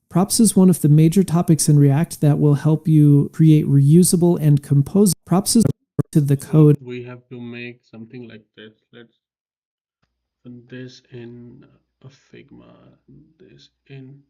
Props is one of the major topics in React that will help you create reusable and composable props is to the code. We have to make something like this. Let's put this in a Figma, this in.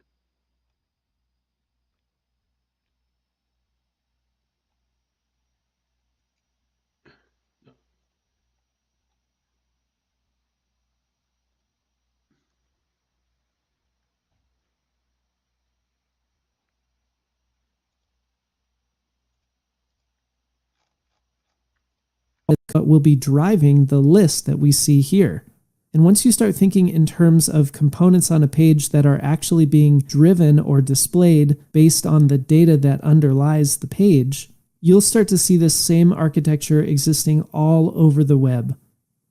But will be driving the list that we see here. And once you start thinking in terms of components on a page that are actually being driven or displayed based on the data that underlies the page, you'll start to see this same architecture existing all over the web.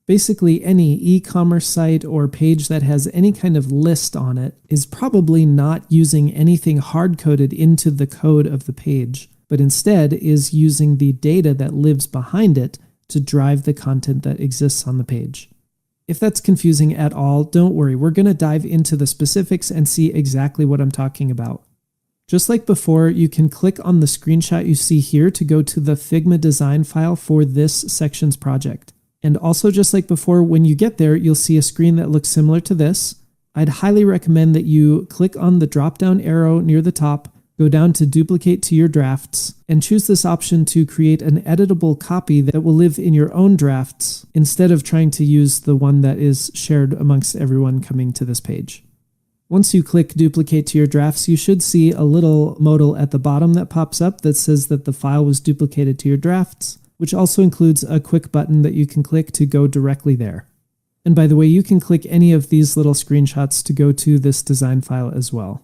Basically, any e-commerce site or page that has any kind of list on it is probably not using anything hard-coded into the code of the page, but instead is using the data that lives behind it to drive the content that exists on the page. If that's confusing at all, don't worry, we're going to dive into the specifics and see exactly what I'm talking about. Just like before, you can click on the screenshot you see here to go to the Figma design file for this section's project. And also just like before, when you get there, you'll see a screen that looks similar to this. I'd highly recommend that you click on the drop-down arrow near the top, go down to duplicate to your drafts, and choose this option to create an editable copy that will live in your own drafts instead of trying to use the one that is shared amongst everyone coming to this page. Once you click duplicate to your drafts, you should see a little modal at the bottom that pops up that says that the file was duplicated to your drafts, which also includes a quick button that you can click to go directly there. And by the way, you can click any of these little screenshots to go to this design file as well.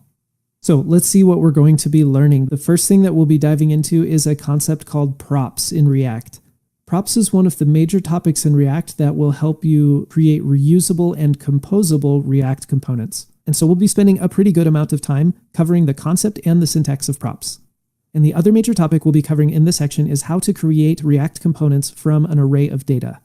So let's see what we're going to be learning. The first thing that we'll be diving into is a concept called props in React. Props is one of the major topics in React that will help you create reusable and composable React components. And so we'll be spending a pretty good amount of time covering the concept and the syntax of props. And the other major topic we'll be covering in this section is how to create React components from an array of data.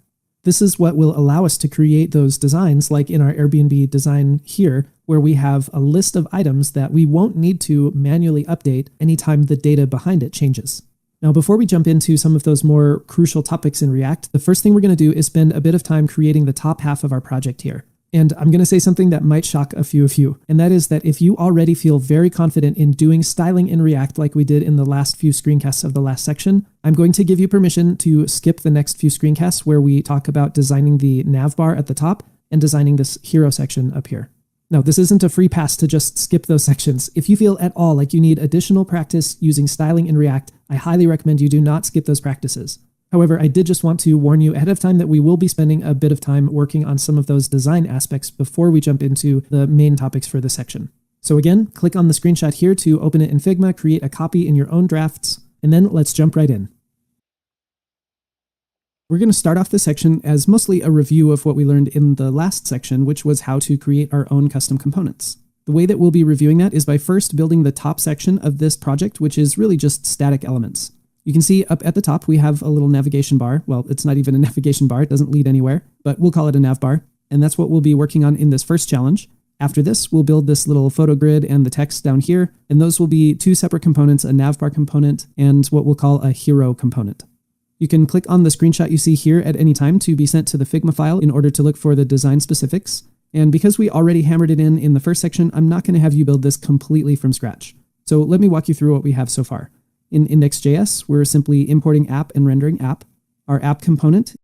This is what will allow us to create those designs like in our Airbnb design here, where we have a list of items that we won't need to manually update anytime the data behind it changes. Now, before we jump into some of those more crucial topics in React, the first thing we're going to do is spend a bit of time creating the top half of our project here. And I'm going to say something that might shock a few of you, and that is that if you already feel very confident in doing styling in React like we did in the last few screencasts of the last section, I'm going to give you permission to skip the next few screencasts where we talk about designing the nav bar at the top and designing this hero section up here. No, this isn't a free pass to just skip those sections. If you feel at all like you need additional practice using styling in React, I highly recommend you do not skip those practices. However, I did just want to warn you ahead of time that we will be spending a bit of time working on some of those design aspects before we jump into the main topics for this section. So again, click on the screenshot here to open it in Figma, create a copy in your own drafts, and then let's jump right in. We're going to start off this section as mostly a review of what we learned in the last section, which was how to create our own custom components. The way that we'll be reviewing that is by first building the top section of this project, which is really just static elements. You can see up at the top, we have a little navigation bar. Well, it's not even a navigation bar. It doesn't lead anywhere, but we'll call it a nav bar. And that's what we'll be working on in this first challenge. After this, we'll build this little photo grid and the text down here. And those will be two separate components, a nav bar component and what we'll call a hero component. You can click on the screenshot you see here at any time to be sent to the Figma file in order to look for the design specifics. And because we already hammered it in the first section, I'm not going to have you build this completely from scratch. So let me walk you through what we have so far. In index.js, we're simply importing app and rendering app. Our app component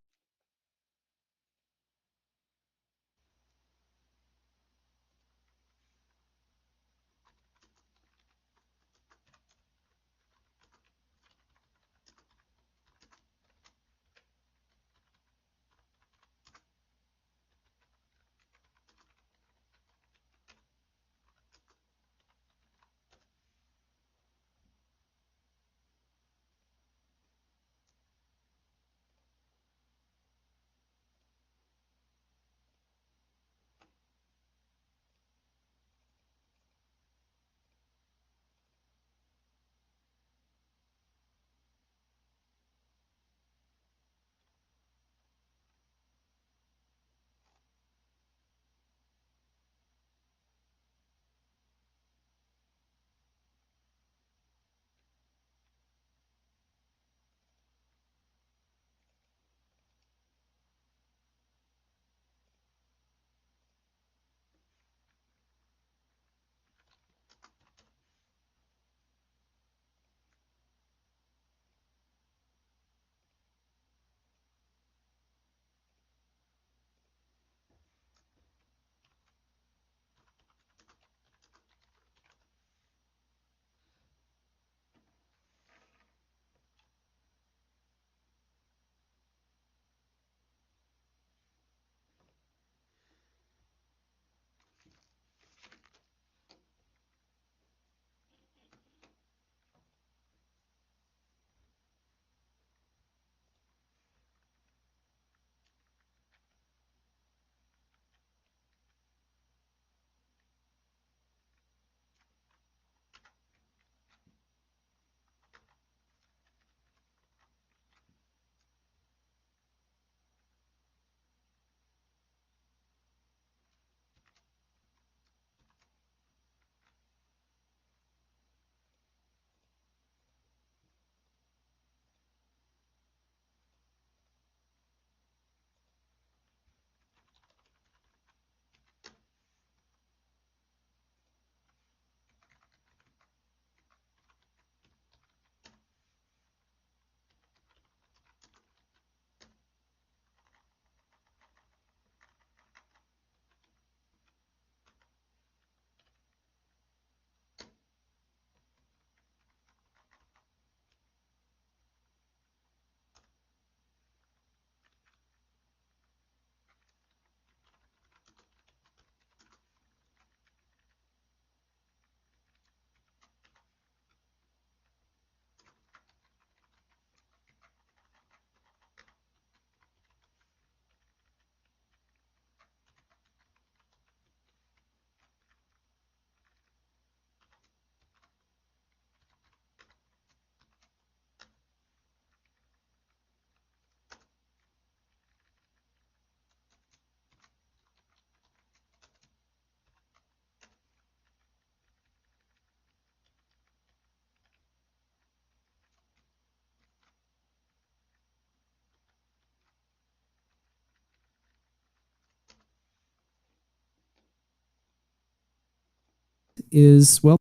is, well,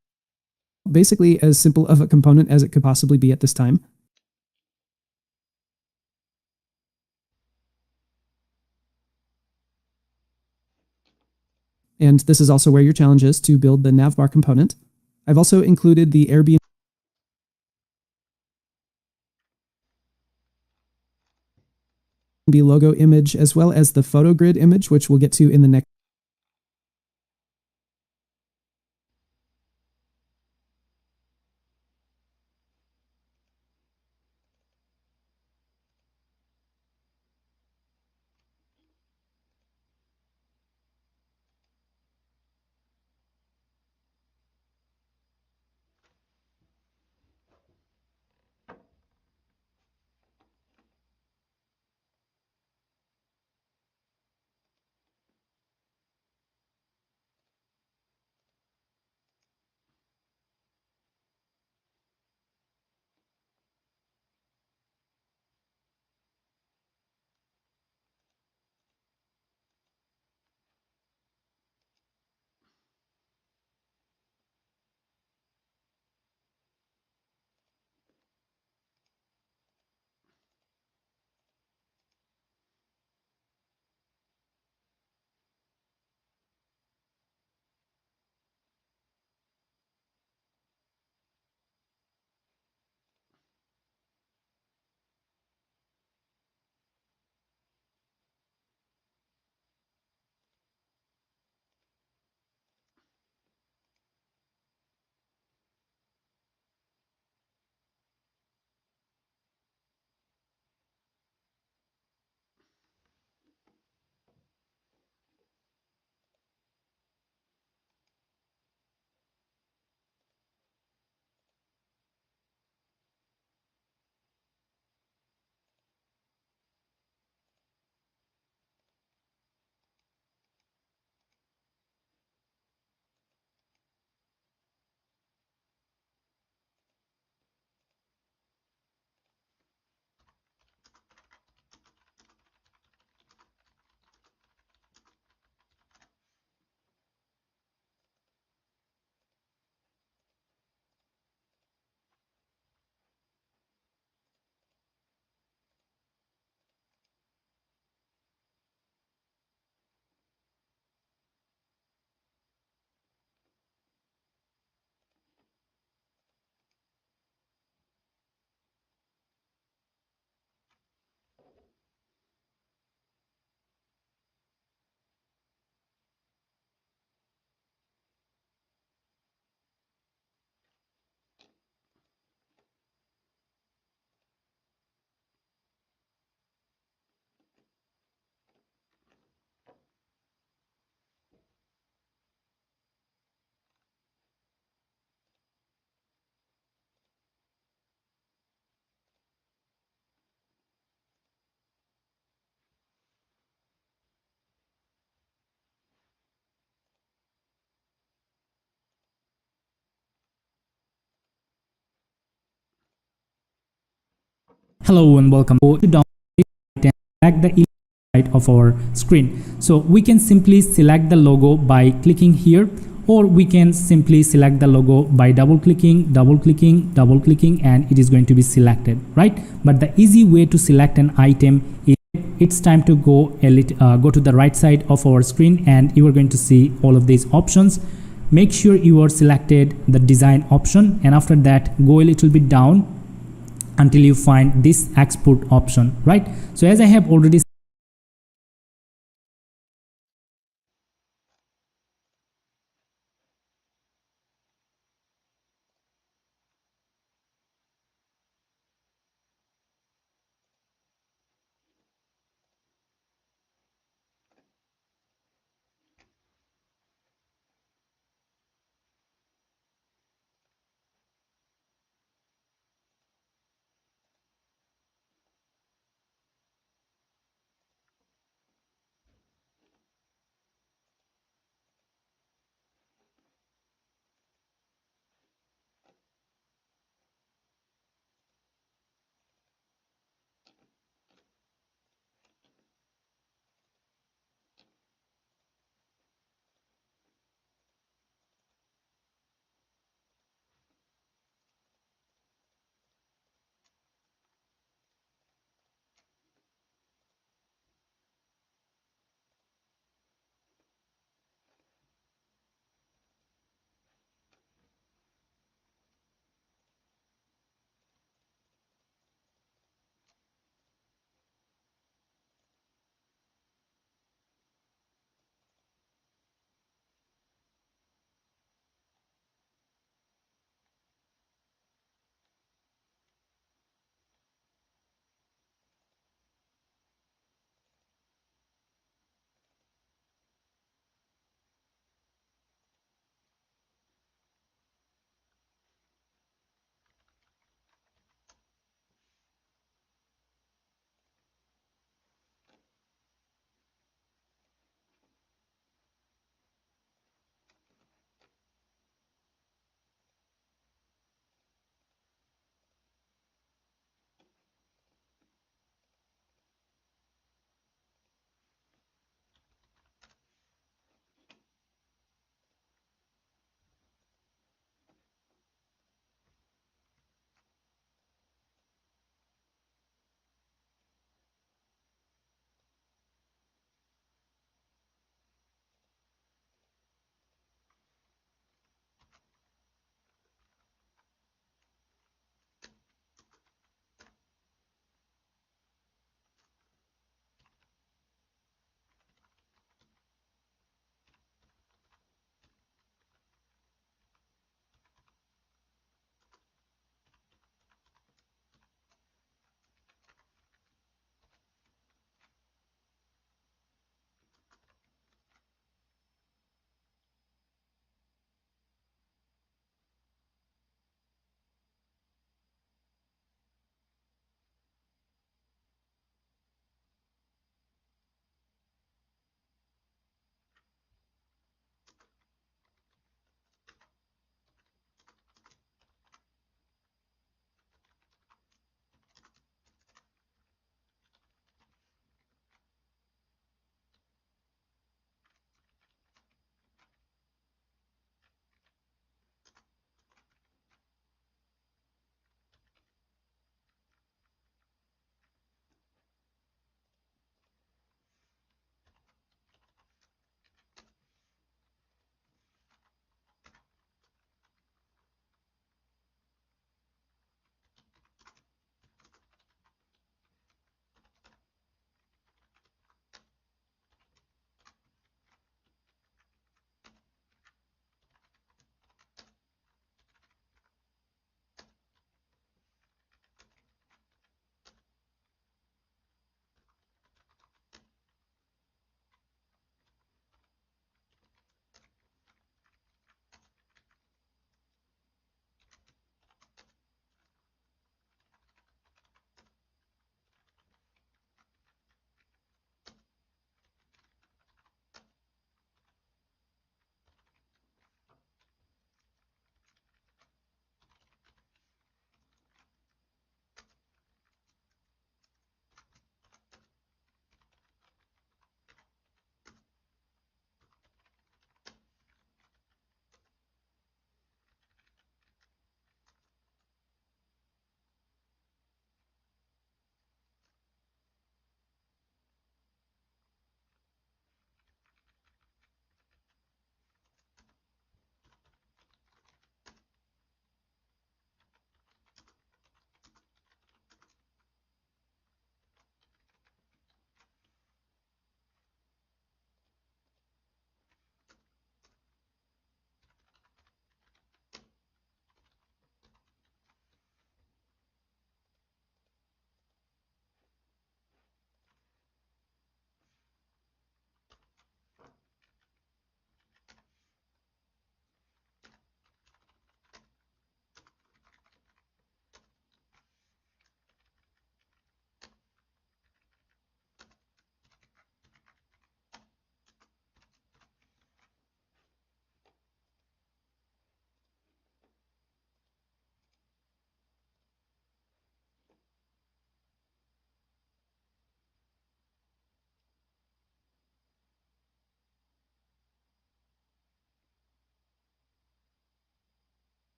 basically as simple of a component as it could possibly be at this time. And this is also where your challenge is to build the navbar component. I've also included the Airbnb logo image as well as the photo grid image, which we'll get to in the next. Hello and welcome to download and select the side of our screen. So we can simply select the logo by clicking here, or we can simply select the logo by double clicking, and it is going to be selected, right? But the easy way to select an item is it's time to go go to the right side of our screen, and you are going to see all of these options. Make sure you are selected the design option, and after that go a little bit down until you find this export option, right? So as I have already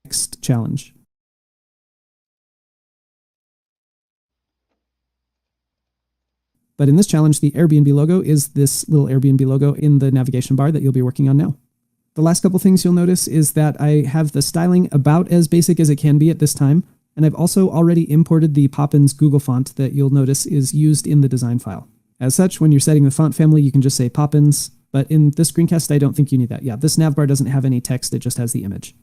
next challenge. But in this challenge, the Airbnb logo is this little Airbnb logo in the navigation bar that you'll be working on now. The last couple things you'll notice is that I have the styling about as basic as it can be at this time, and I've also already imported the Poppins Google font that you'll notice is used in the design file. As such, when you're setting the font family, you can just say Poppins, but in this screencast, I don't think you need that. Yeah, this navbar doesn't have any text, it just has the image.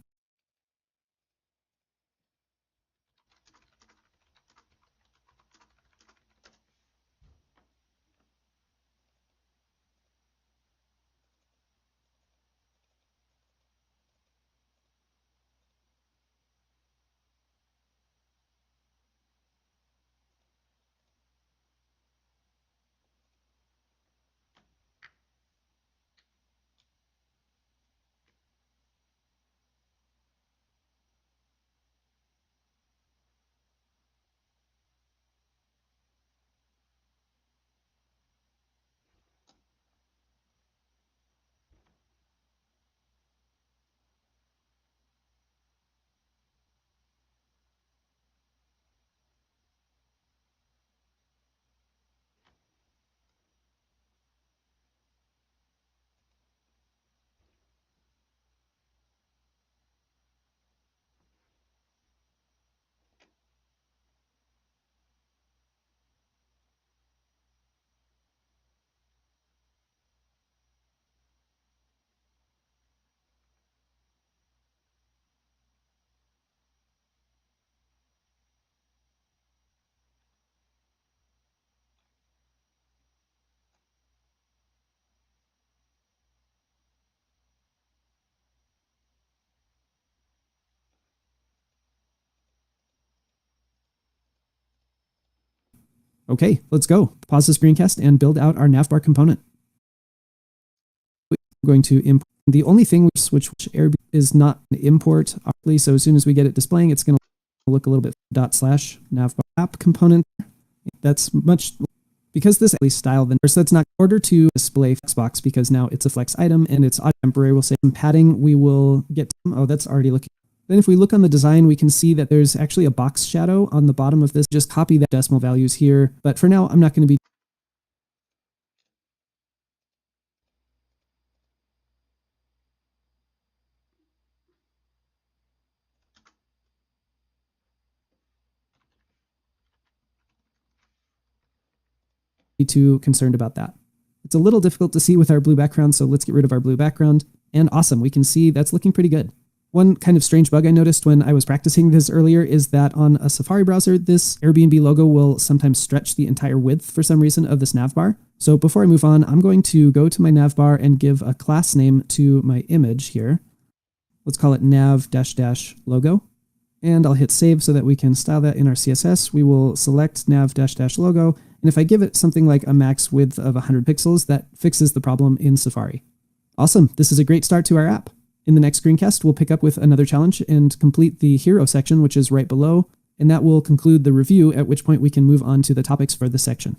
Okay, let's go. Pause the screencast and build out our navbar component. We're going to import. The only thing which Airbnb is not an import, obviously, so as soon as we get it displaying, it's going to look a little bit /navbar app component. That's much, because this actually style, then so that's not in order to display Flexbox because now it's a flex item and it's temporary. We'll say some padding. We will get, oh, that's already looking. Then if we look on the design, we can see that there's actually a box shadow on the bottom of this. Just copy the decimal values here. But for now, I'm not going to be too concerned about that. It's a little difficult to see with our blue background, so let's get rid of our blue background. And awesome, we can see that's looking pretty good. One kind of strange bug I noticed when I was practicing this earlier is that on a Safari browser, this Airbnb logo will sometimes stretch the entire width for some reason of this navbar. So before I move on, I'm going to go to my navbar and give a class name to my image here. Let's call it nav-logo. And I'll hit save so that we can style that in our CSS. We will select nav-logo. And if I give it something like a max width of 100 pixels, that fixes the problem in Safari. Awesome. This is a great start to our app. In the next screencast, we'll pick up with another challenge and complete the hero section, which is right below. And that will conclude the review, at which point we can move on to the topics for this section.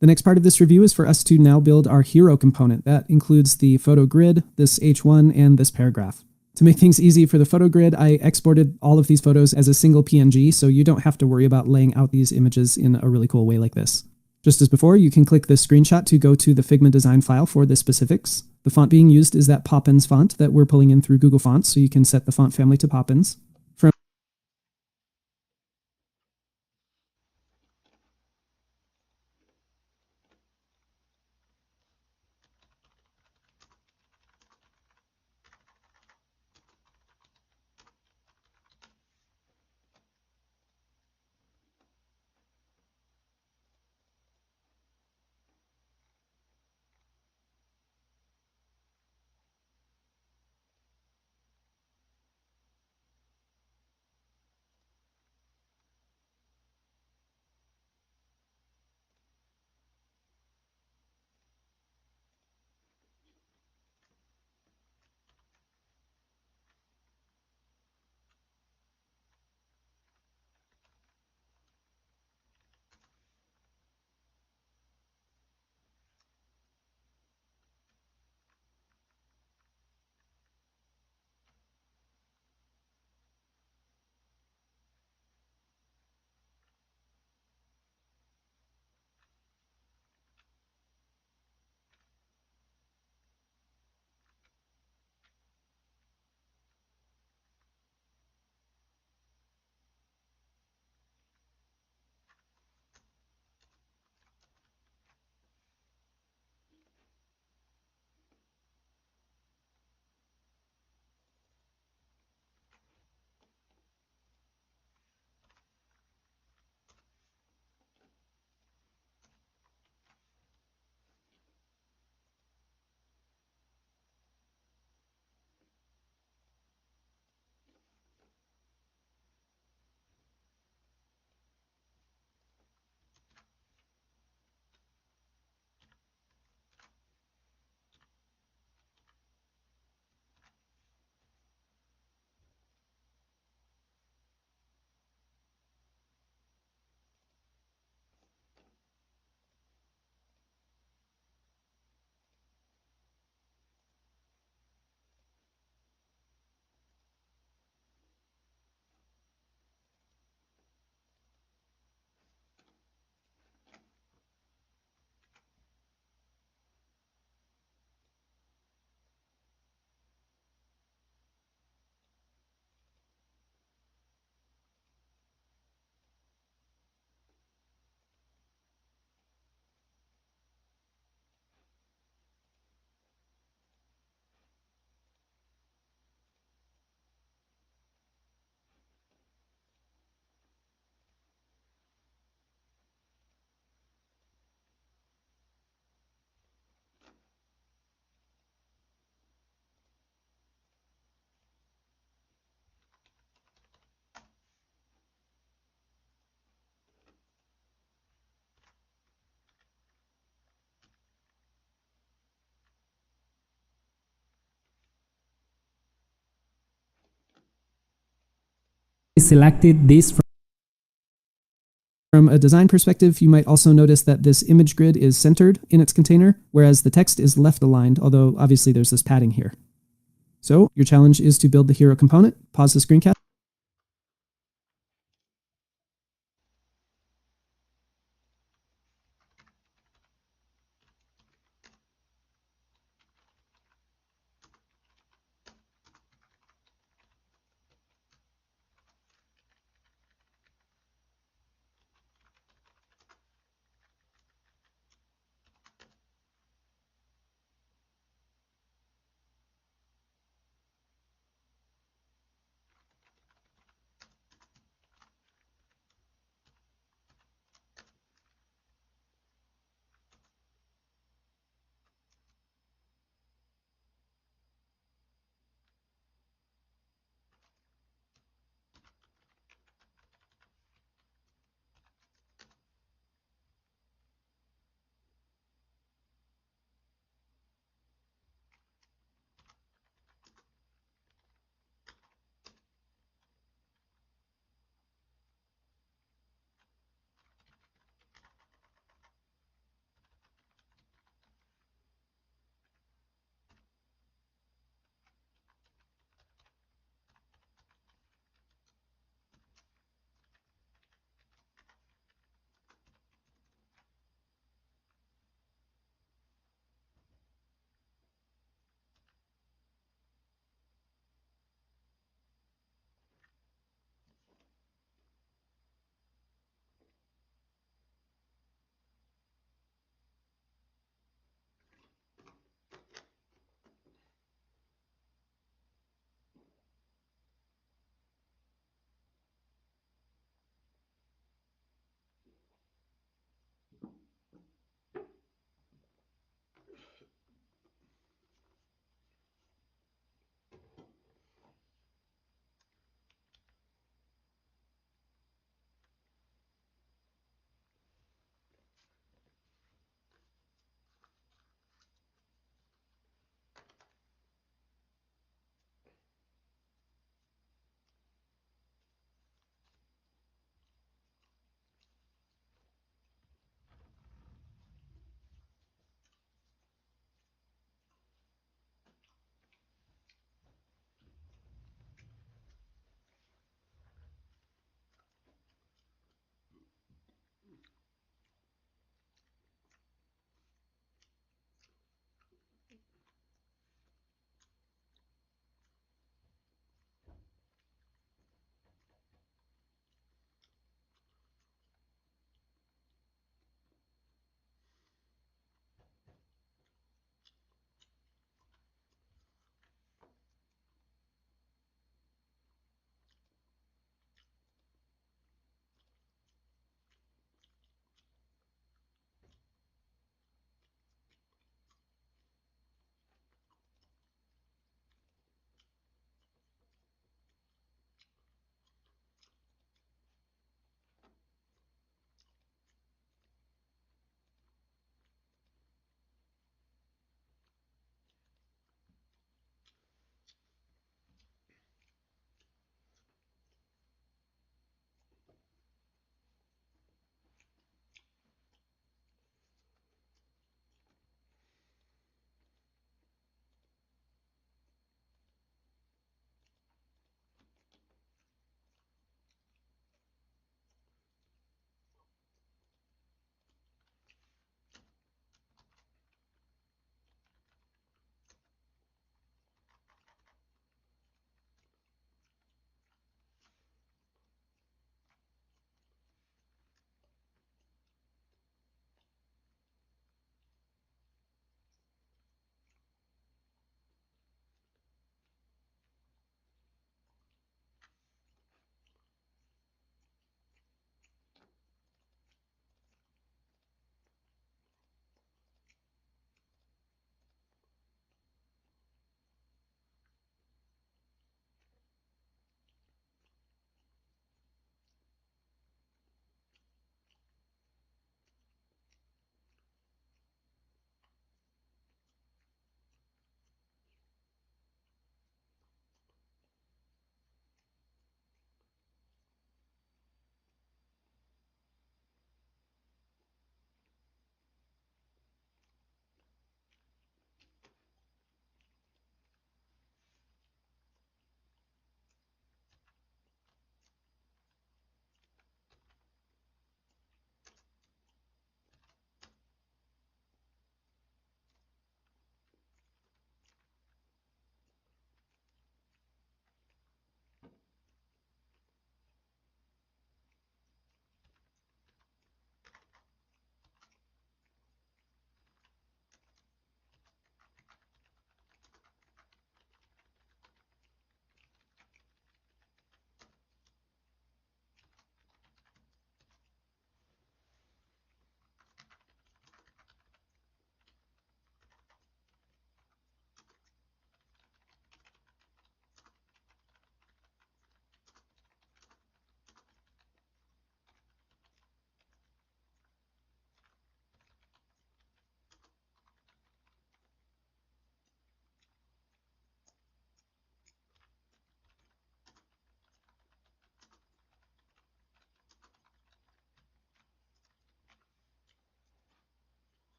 The next part of this review is for us to now build our hero component. That includes the photo grid, this H1, and this paragraph. To make things easy for the photo grid, I exported all of these photos as a single PNG, so you don't have to worry about laying out these images in a really cool way like this. Just as before, you can click this screenshot to go to the Figma design file for the specifics. The font being used is that Poppins font that we're pulling in through Google Fonts, so you can set the font family to Poppins. selected this From a design perspective, you might also notice that this image grid is centered in its container, whereas the text is left aligned, although obviously there's this padding here. So your challenge is to build the hero component. Pause the screencast.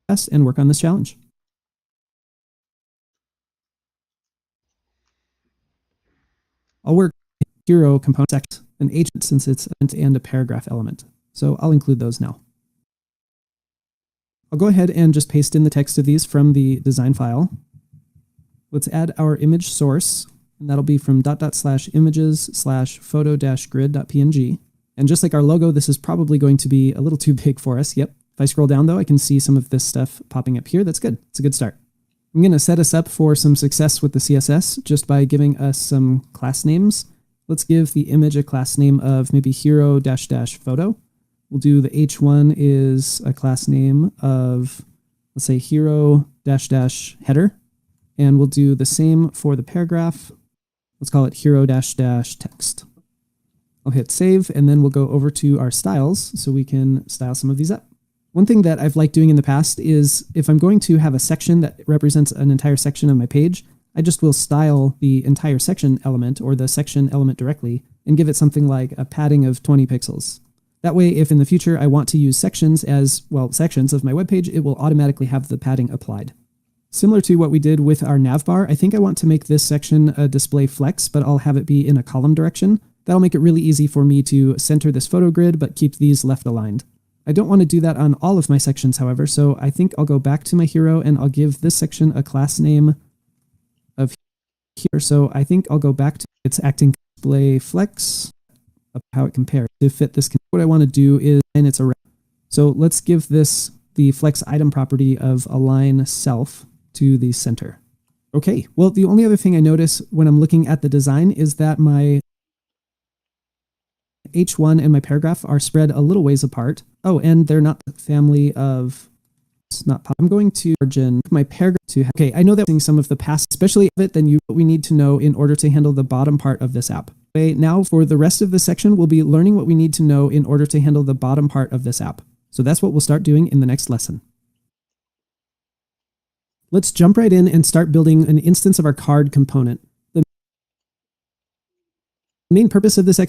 and work on this challenge. I'll work hero component section, an agent since it's and a paragraph element. So I'll include those now. I'll go ahead and just paste in the text of these from the design file. Let's add our image source, and that'll be from /images/photo-grid.png. And just like our logo, this is probably going to be a little too big for us. Yep. If I scroll down though, I can see some of this stuff popping up here. That's good. It's a good start. I'm going to set us up for some success with the CSS just by giving us some class names. Let's give the image a class name of maybe hero-photo. We'll do the H1 is a class name of, let's say, hero-header. And we'll do the same for the paragraph. Let's call it hero-text. I'll hit save, and then we'll go over to our styles so we can style some of these up. One thing that I've liked doing in the past is if I'm going to have a section that represents an entire section of my page, I just will style the entire section element or the section element directly and give it something like a padding of 20 pixels. That way, if in the future I want to use sections as, well, sections of my web page, it will automatically have the padding applied. Similar to what we did with our navbar, I think I want to make this section a display flex, but I'll have it be in a column direction. That'll make it really easy for me to center this photo grid, but keep these left aligned. I don't want to do that on all of my sections, however, so I think I'll go back to my hero and I'll give this section a class name of here. So I think I'll go back to its acting display flex, how it compares to fit this. What I want to do is, and it's a, so let's give this the flex item property of align self to the center. Okay, well, the only other thing I notice when I'm looking at the design is that my H1 and my paragraph are spread a little ways apart. Oh, and they're not the family of, it's not, I'm going to margin my paragraph to, okay, I know that some of the past, especially of it, than what we need to know in order to handle the bottom part of this app. Okay, now for the rest of the section, we'll be learning what we need to know in order to handle the bottom part of this app. So that's what we'll start doing in the next lesson. Let's jump right in and start building an instance of our card component. The main purpose of this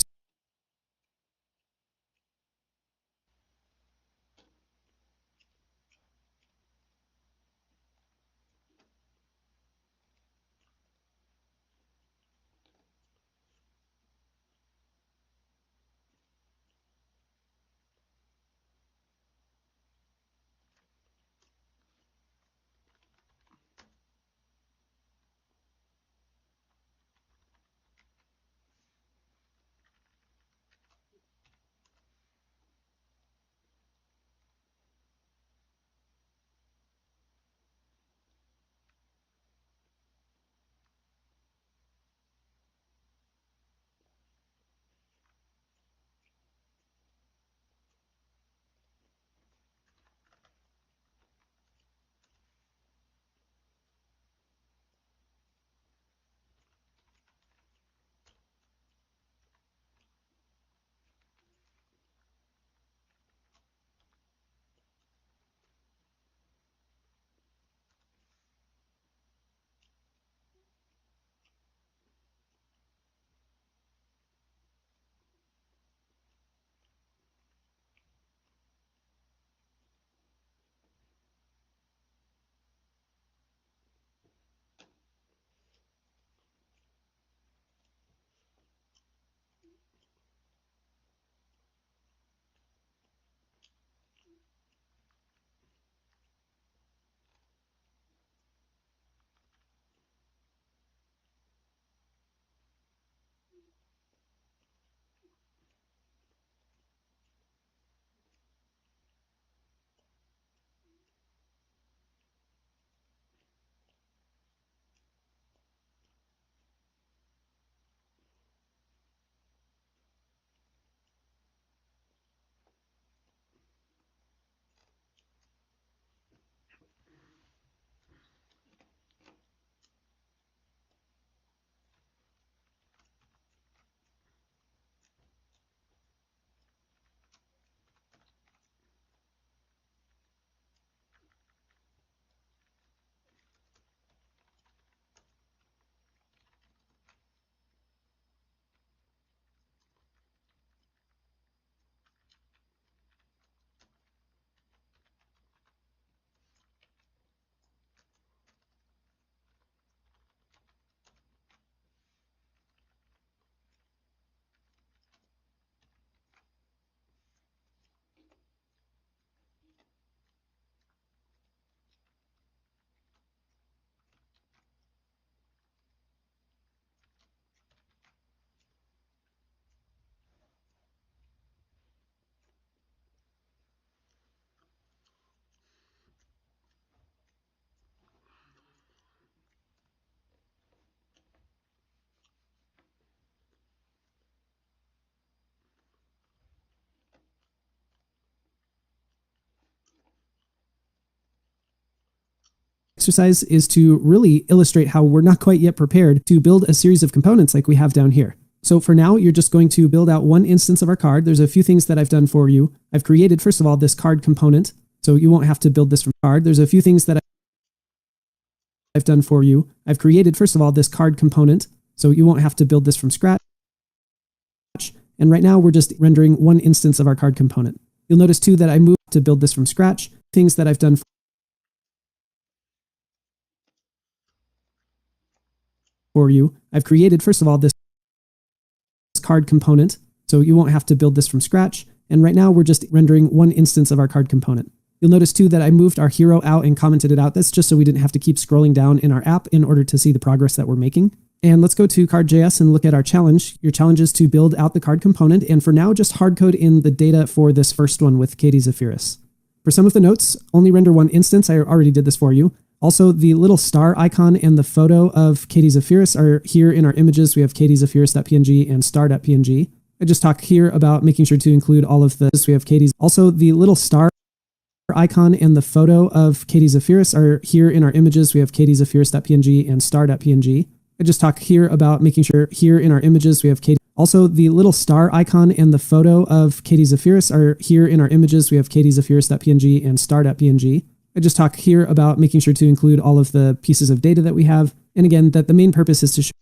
exercise is to really illustrate how we're not quite yet prepared to build a series of components like we have down here. So for now, you're just going to build out one instance of our card. There's a few things that I've done for you. I've created, first of all, this card component, so you won't have to build this from card. There's a few things that I've done for you. I've created, first of all, this card component, so you won't have to build this from scratch. And right now, we're just rendering one instance of our card component. You'll notice too that I moved to build this from scratch. Things that I've done for you. I've created, first of all, this card component, so you won't have to build this from scratch. And right now, we're just rendering one instance of our card component. You'll notice too that I moved our hero out and commented it out. That's just so we didn't have to keep scrolling down in our app in order to see the progress that we're making. And let's go to card.js and look at our challenge. Your challenge is to build out the card component. And for now, just hard code in the data for this first one with Katie Zephyrus. For some of the notes, only render one instance. I already did this for you. Also, the little star icon and the photo of Katie Zephyrus are here in our images. We have katiezephyrus.png and star.png. I just talk here about making sure to include all of this. We have Katie's. Also, the little star icon and the photo of Katie Zephyrus are here in our images. We have katiezephyrus.png and star.png. I just talk here about making sure here in our images we have Katie. Also, the little star icon and the photo of Katie Zephyrus are here in our images. We have katiezephyrus.png and star.png. I just talk here about making sure to include all of the pieces of data that we have. And again, that the main purpose is to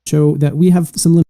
show that we have some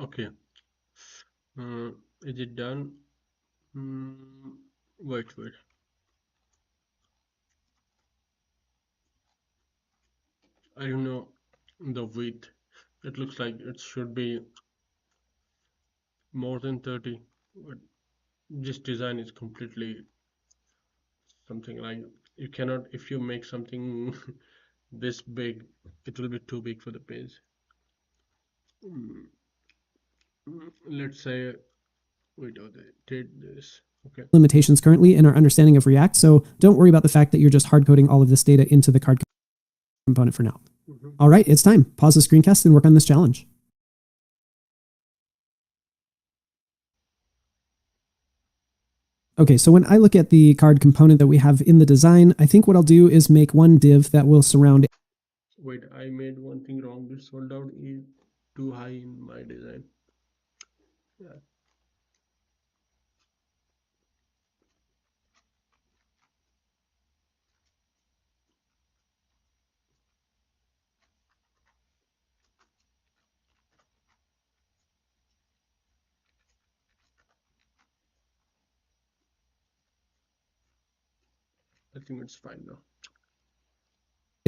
Okay. Is it done? Wait. I don't know the width. It looks like it should be more than 30, but this design is completely something like you cannot, if you make something this big, it will be too big for the page. Let's say we did this. Okay. Limitations currently in our understanding of React, so don't worry about the fact that you're just hard coding all of this data into the card component for now. All right, it's time. Pause the screencast and work on this challenge. Okay, so when I look at the card component that we have in the design, I think what I'll do is make one div that will surround. Wait, I made one thing wrong. This sold out is too high in my design. Yeah. I think it's fine now.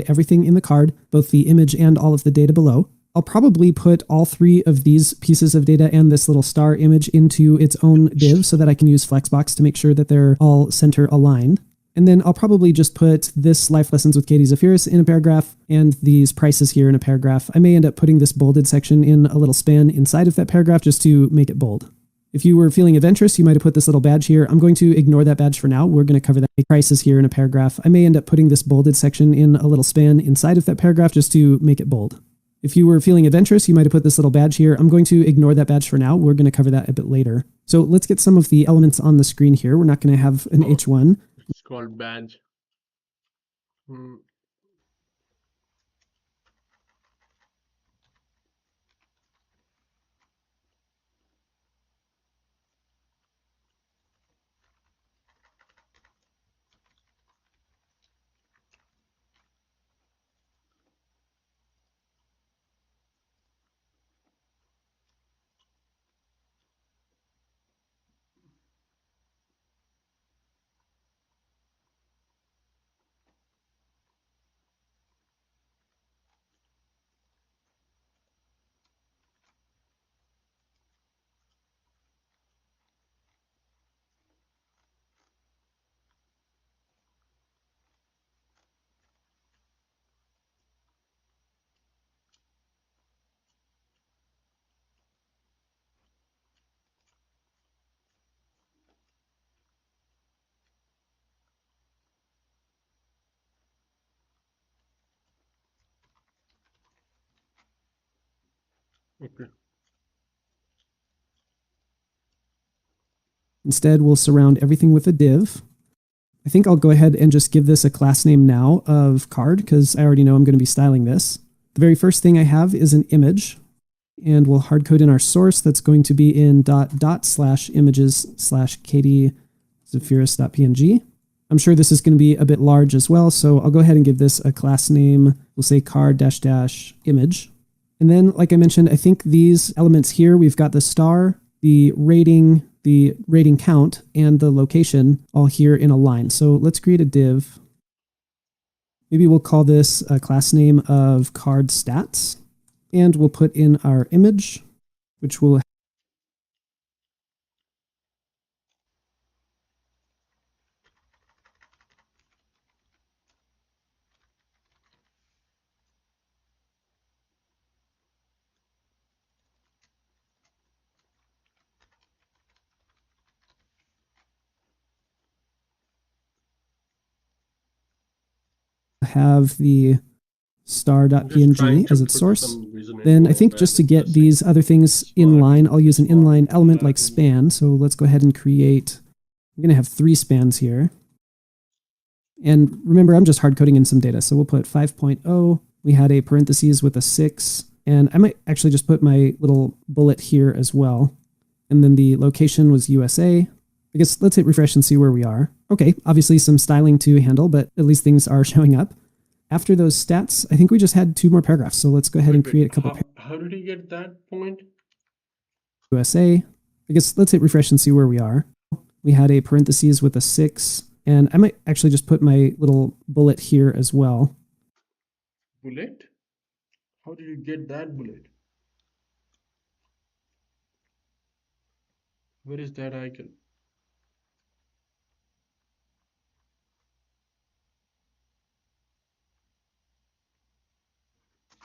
Everything in the card, both the image and all of the data below. I'll probably put all three of these pieces of data and this little star image into its own div so that I can use Flexbox to make sure that they're all center aligned. And then I'll probably just put this life lessons with Katie Zafiris in a paragraph and these prices here in a paragraph. I may end up putting this bolded section in a little span inside of that paragraph just to make it bold. If you were feeling adventurous, you might have put this little badge here. I'm going to ignore that badge for now. We're going to cover that. Prices here in a paragraph. I may end up putting this bolded section in a little span inside of that paragraph just to make it bold. If you were feeling adventurous, you might have put this little badge here. I'm going to ignore that badge for now. We're going to cover that a bit later. So let's get some of the elements on the screen here. We're not going to have an H1. It's called badge. Okay. Instead, we'll surround everything with a div. I think I'll go ahead and just give this a class name now of card because I already know I'm going to be styling this. The very first thing I have is an image, and we'll hard code in our source. That's going to be in ./images/katiezafiris.png. I'm sure this is going to be a bit large as well, so I'll go ahead and give this a class name. We'll say card-image. And then, like I mentioned, I think these elements here, we've got the star, the rating count, and the location all here in a line. So let's create a div. Maybe we'll call this a class name of card stats, and we'll put in our image, which will have the star.png as its source. Then I think just to get these other things in line, I'll use an inline element like span. So let's go ahead and create, I'm going to have 3 spans here. And remember, I'm just hard coding in some data. So we'll put 5.0. We had a parentheses with a 6. And I might actually just put my little bullet here as well. And then the location was USA. I guess let's hit refresh and see where we are. Okay, obviously some styling to handle, but at least things are showing up. After those stats, I think we just had 2 more paragraphs. So let's go ahead and create a couple. How did he get that point? USA. I guess let's hit refresh and see where we are. We had a parentheses with a 6, and I might actually just put my little bullet here as well. Bullet? How did you get that bullet? Where is that icon?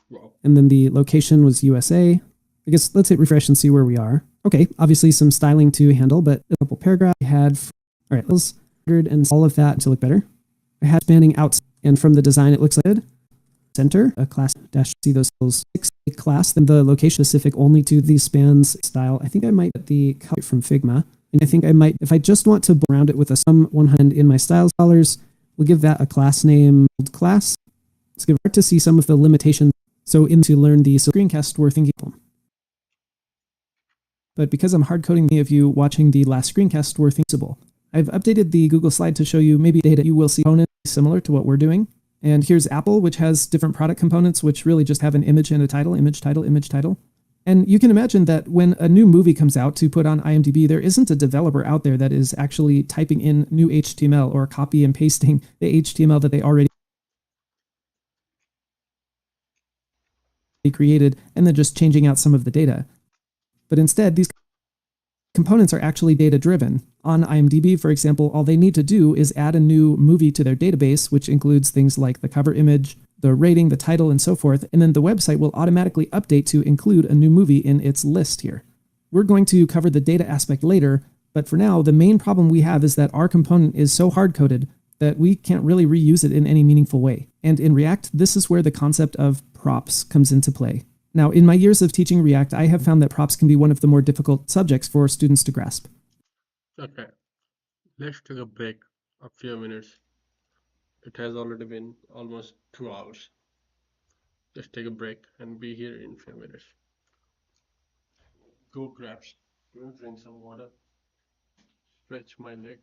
Wow. And then the location was USA. I guess let's hit refresh and see where we are. Okay, obviously some styling to handle, but a couple paragraphs. I had, all right, let's and all of that to look better. I had spanning out, and from the design, it looks like good. Center, a class dash, see those 6 class, then the location specific only to these spans style. I think I might get the color from Figma. And I think I might, if I just want to round it with a sum 100 in my styles colors, we'll give that a class name class. Let's give it to see some of the limitations. So to learn the screencast we're thinking. But because I'm hard coding, many of you watching the last screencast were thinkable. I've updated the Google slide to show you maybe data you will see components similar to what we're doing. And here's Apple, which has different product components, which really just have an image and a title, image, title, image, title. And you can imagine that when a new movie comes out to put on IMDb, there isn't a developer out there that is actually typing in new HTML or copy and pasting the HTML that they already created and then just changing out some of the data. But instead, these components are actually data-driven. On IMDb, for example, all they need to do is add a new movie to their database, which includes things like the cover image, the rating, the title, and so forth, and then the website will automatically update to include a new movie in its list here. We're going to cover the data aspect later, but for now, the main problem we have is that our component is so hard-coded that we can't really reuse it in any meaningful way. And in React, this is where the concept of props comes into play. Now, in my years of teaching React, I have found that props can be one of the more difficult subjects for students to grasp. Okay, let's take a break a few minutes. It has already been almost 2 hours. Just take a break and be here in a few minutes. Go drink some water, stretch my leg.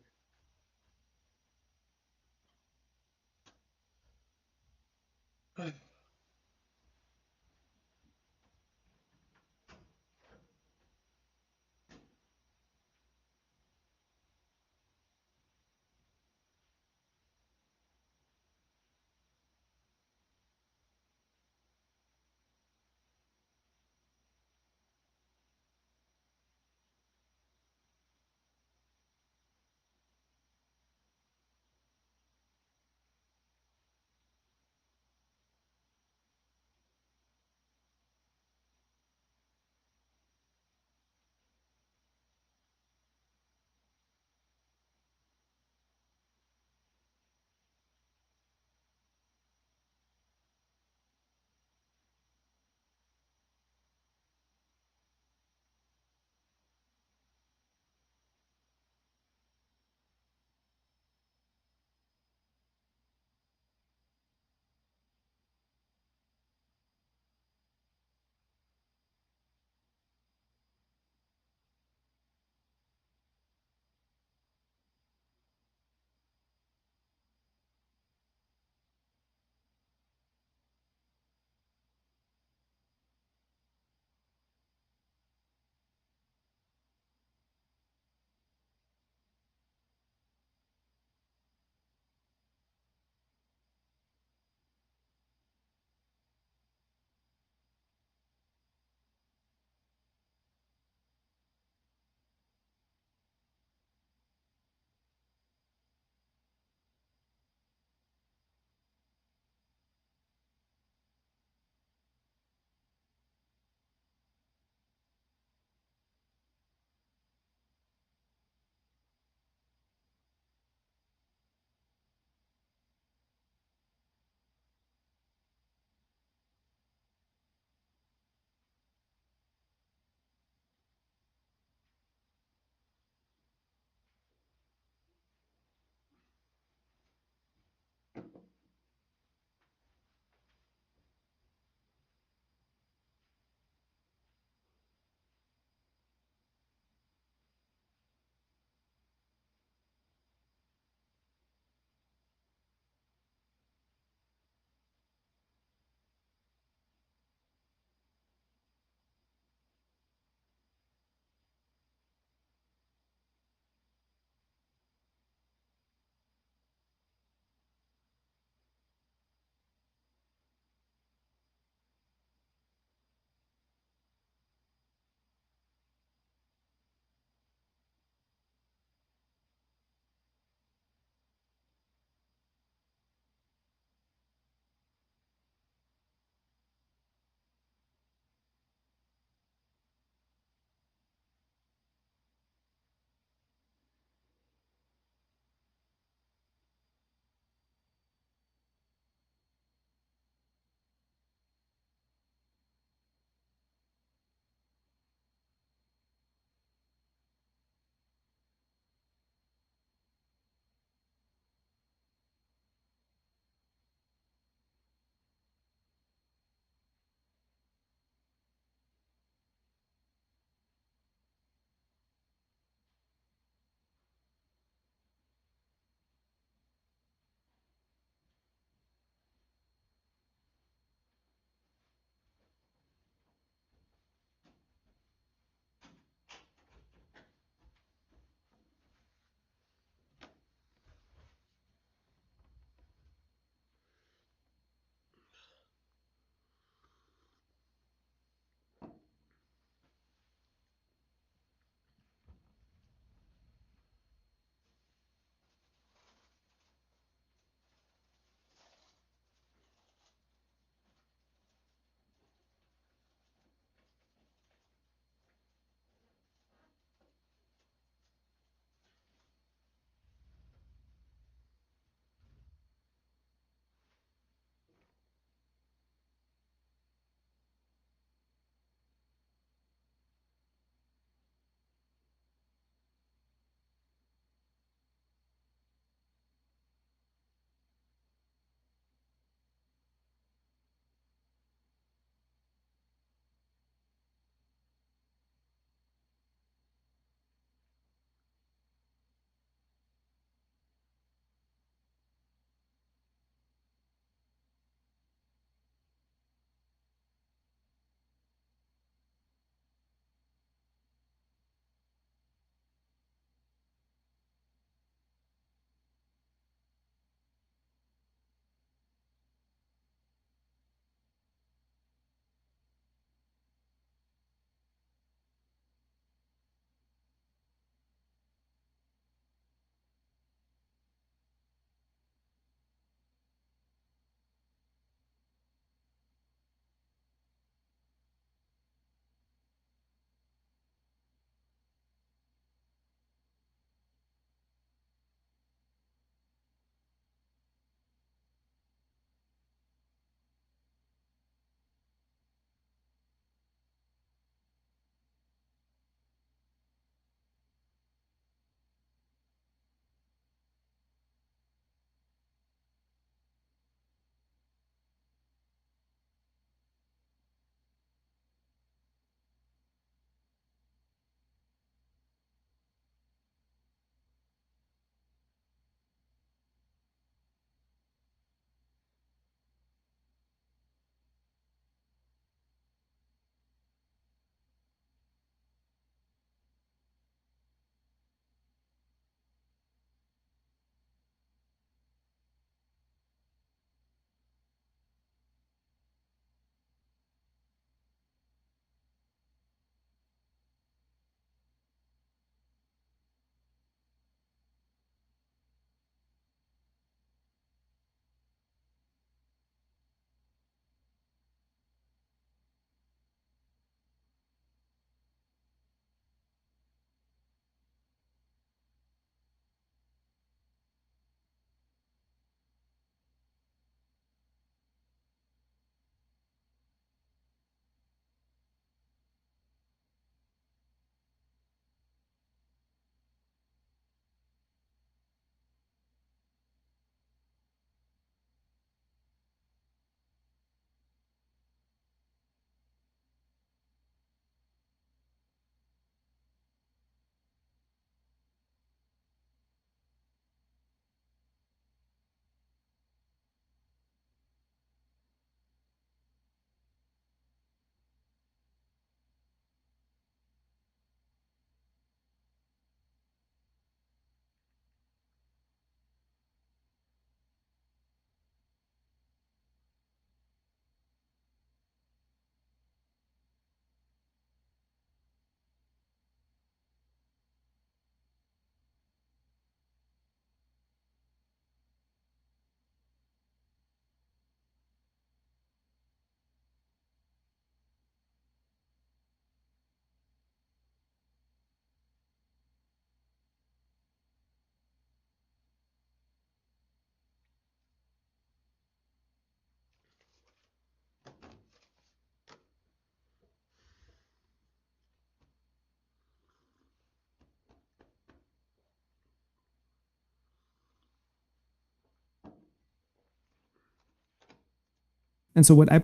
And so what I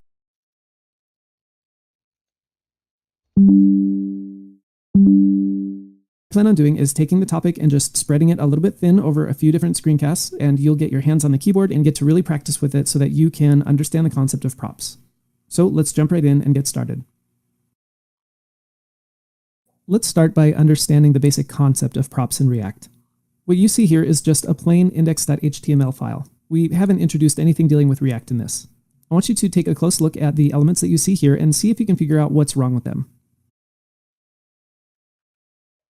plan on doing is taking the topic and just spreading it a little bit thin over a few different screencasts, and you'll get your hands on the keyboard and get to really practice with it so that you can understand the concept of props. So let's jump right in and get started. Let's start by understanding the basic concept of props in React. What you see here is just a plain index.html file. We haven't introduced anything dealing with React in this. I want you to take a close look at the elements that you see here and see if you can figure out what's wrong with them.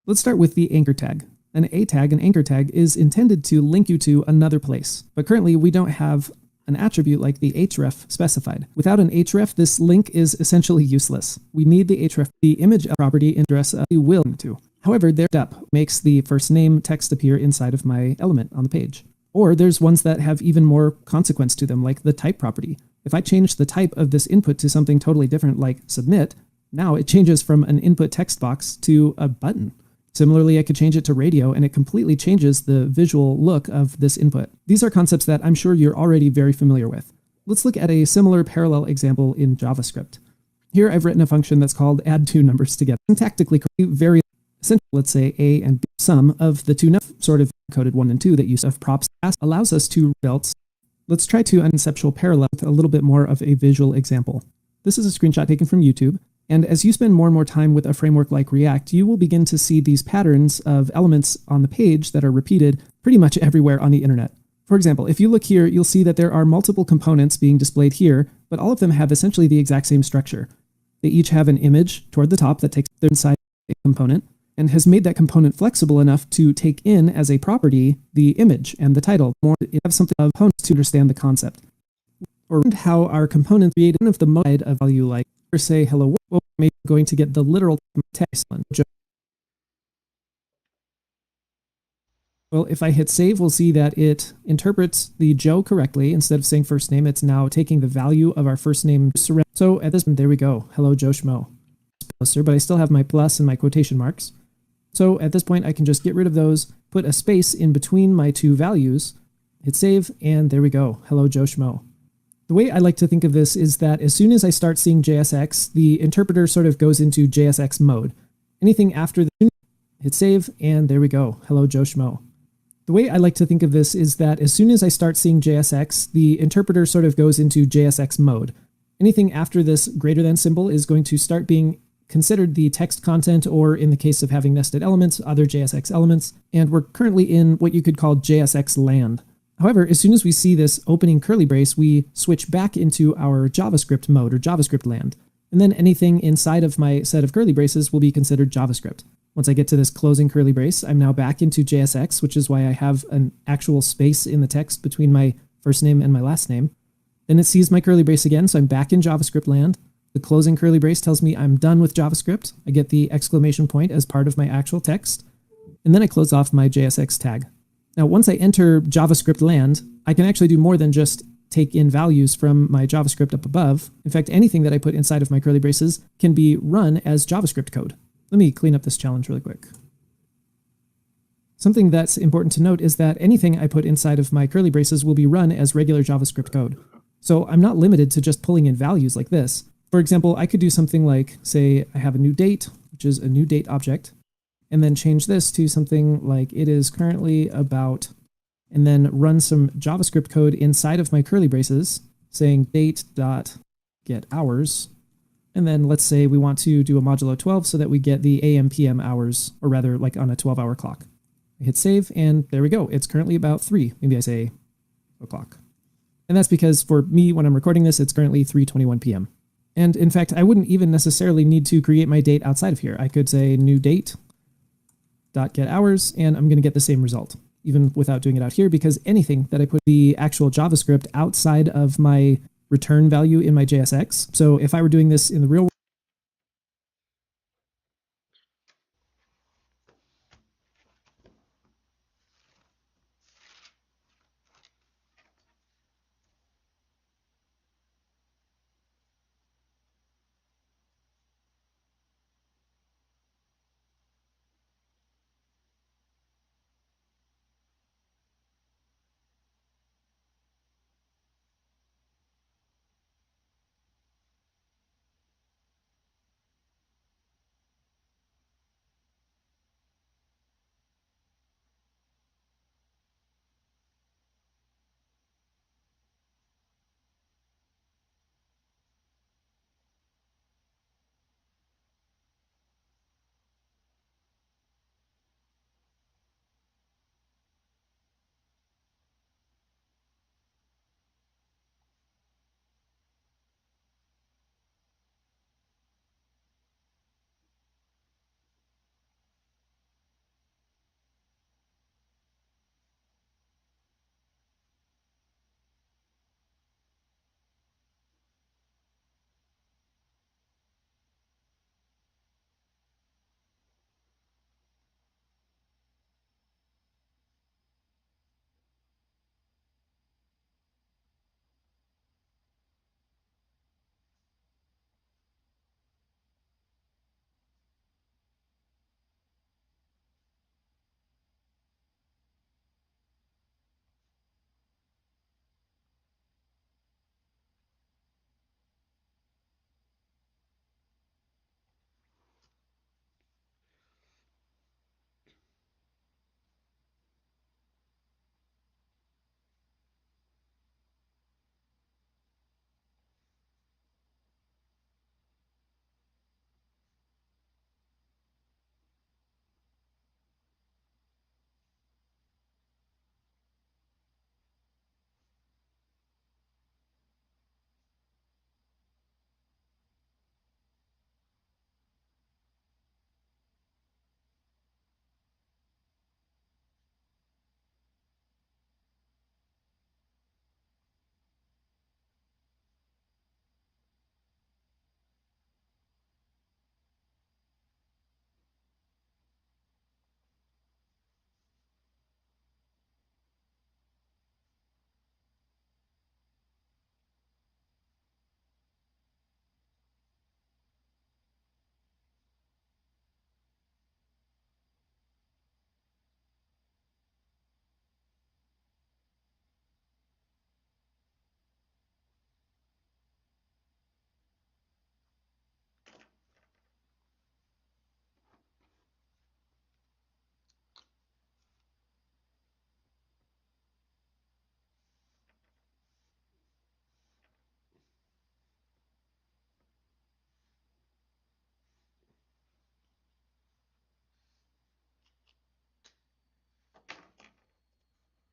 Let's start with the anchor tag. An anchor tag, is intended to link you to another place, but currently we don't have an attribute like the href specified. Without an href, this link is essentially useless. We need the href, the image property address we will to. However, their step makes the first name text appear inside of my element on the page. Or there's ones that have even more consequence to them, like the type property. If I change the type of this input to something totally different like submit, now it changes from an input text box to a button. Similarly, I could change it to radio and it completely changes the visual look of this input. These are concepts that I'm sure you're already very familiar with. Let's look at a similar parallel example in JavaScript. Here I've written a function that's called add two numbers together. Syntactically very essentially, let's say a and b, sum of the two numbers, sort of coded 1 and 2 that use of props allows us to belts. Let's try to conceptual parallel with a little bit more of a visual example. This is a screenshot taken from YouTube. And as you spend more and more time with a framework like React, you will begin to see these patterns of elements on the page that are repeated pretty much everywhere on the internet. For example, if you look here, you'll see that there are multiple components being displayed here, but all of them have essentially the exact same structure. They each have an image toward the top that takes their inside a component and has made that component flexible enough to take in as a property the image and the title. More, it have something of components to understand the concept. Or how our components create one of the mode of value like say hello world, well, maybe going to get the literal text. Well, if I hit save, we'll see that it interprets the Joe correctly. Instead of saying first name, it's now taking the value of our first name. So at this point, there we go. Hello, Joe Schmo. But I still have my plus and my quotation marks. So at this point, I can just get rid of those, put a space in between my two values, hit save, and there we go. Hello, Joe Schmo. The way I like to think of this is that as soon as I start seeing JSX, the interpreter sort of goes into JSX mode. Anything after the hit save, and there we go. Hello, Joe Schmo. The way I like to think of this is that as soon as I start seeing JSX, the interpreter sort of goes into JSX mode. Anything after this greater than symbol is going to start being considered the text content, or in the case of having nested elements, other JSX elements, and we're currently in what you could call JSX land. However, as soon as we see this opening curly brace, we switch back into our JavaScript mode or JavaScript land. And then anything inside of my set of curly braces will be considered JavaScript. Once I get to this closing curly brace, I'm now back into JSX, which is why I have an actual space in the text between my first name and my last name. Then it sees my curly brace again, so I'm back in JavaScript land. The closing curly brace tells me I'm done with JavaScript. I get the exclamation point as part of my actual text. And then I close off my JSX tag. Now, once I enter JavaScript land, I can actually do more than just take in values from my JavaScript up above. In fact, anything that I put inside of my curly braces can be run as JavaScript code. Let me clean up this challenge really quick. Something that's important to note is that anything I put inside of my curly braces will be run as regular JavaScript code. So I'm not limited to just pulling in values like this. For example, I could do something like, say, I have a new date, which is a new date object, and then change this to something like it is currently about, and then run some JavaScript code inside of my curly braces saying date.getHours. And then let's say we want to do a modulo 12 so that we get the AM PM hours, or rather like on a 12-hour clock. I hit save and there we go. It's currently about 3. Maybe I say o'clock. And that's because for me, when I'm recording this, it's currently 3:21 p.m. And in fact, I wouldn't even necessarily need to create my date outside of here. I could say new date .get hours, and I'm going to get the same result, even without doing it out here, because anything that I put the actual JavaScript outside of my return value in my JSX. So if I were doing this in the real world,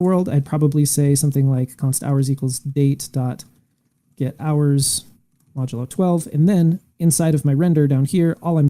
world, I'd probably say something like const hours equals date dot get hours modulo 12. And then inside of my render down here, all I'm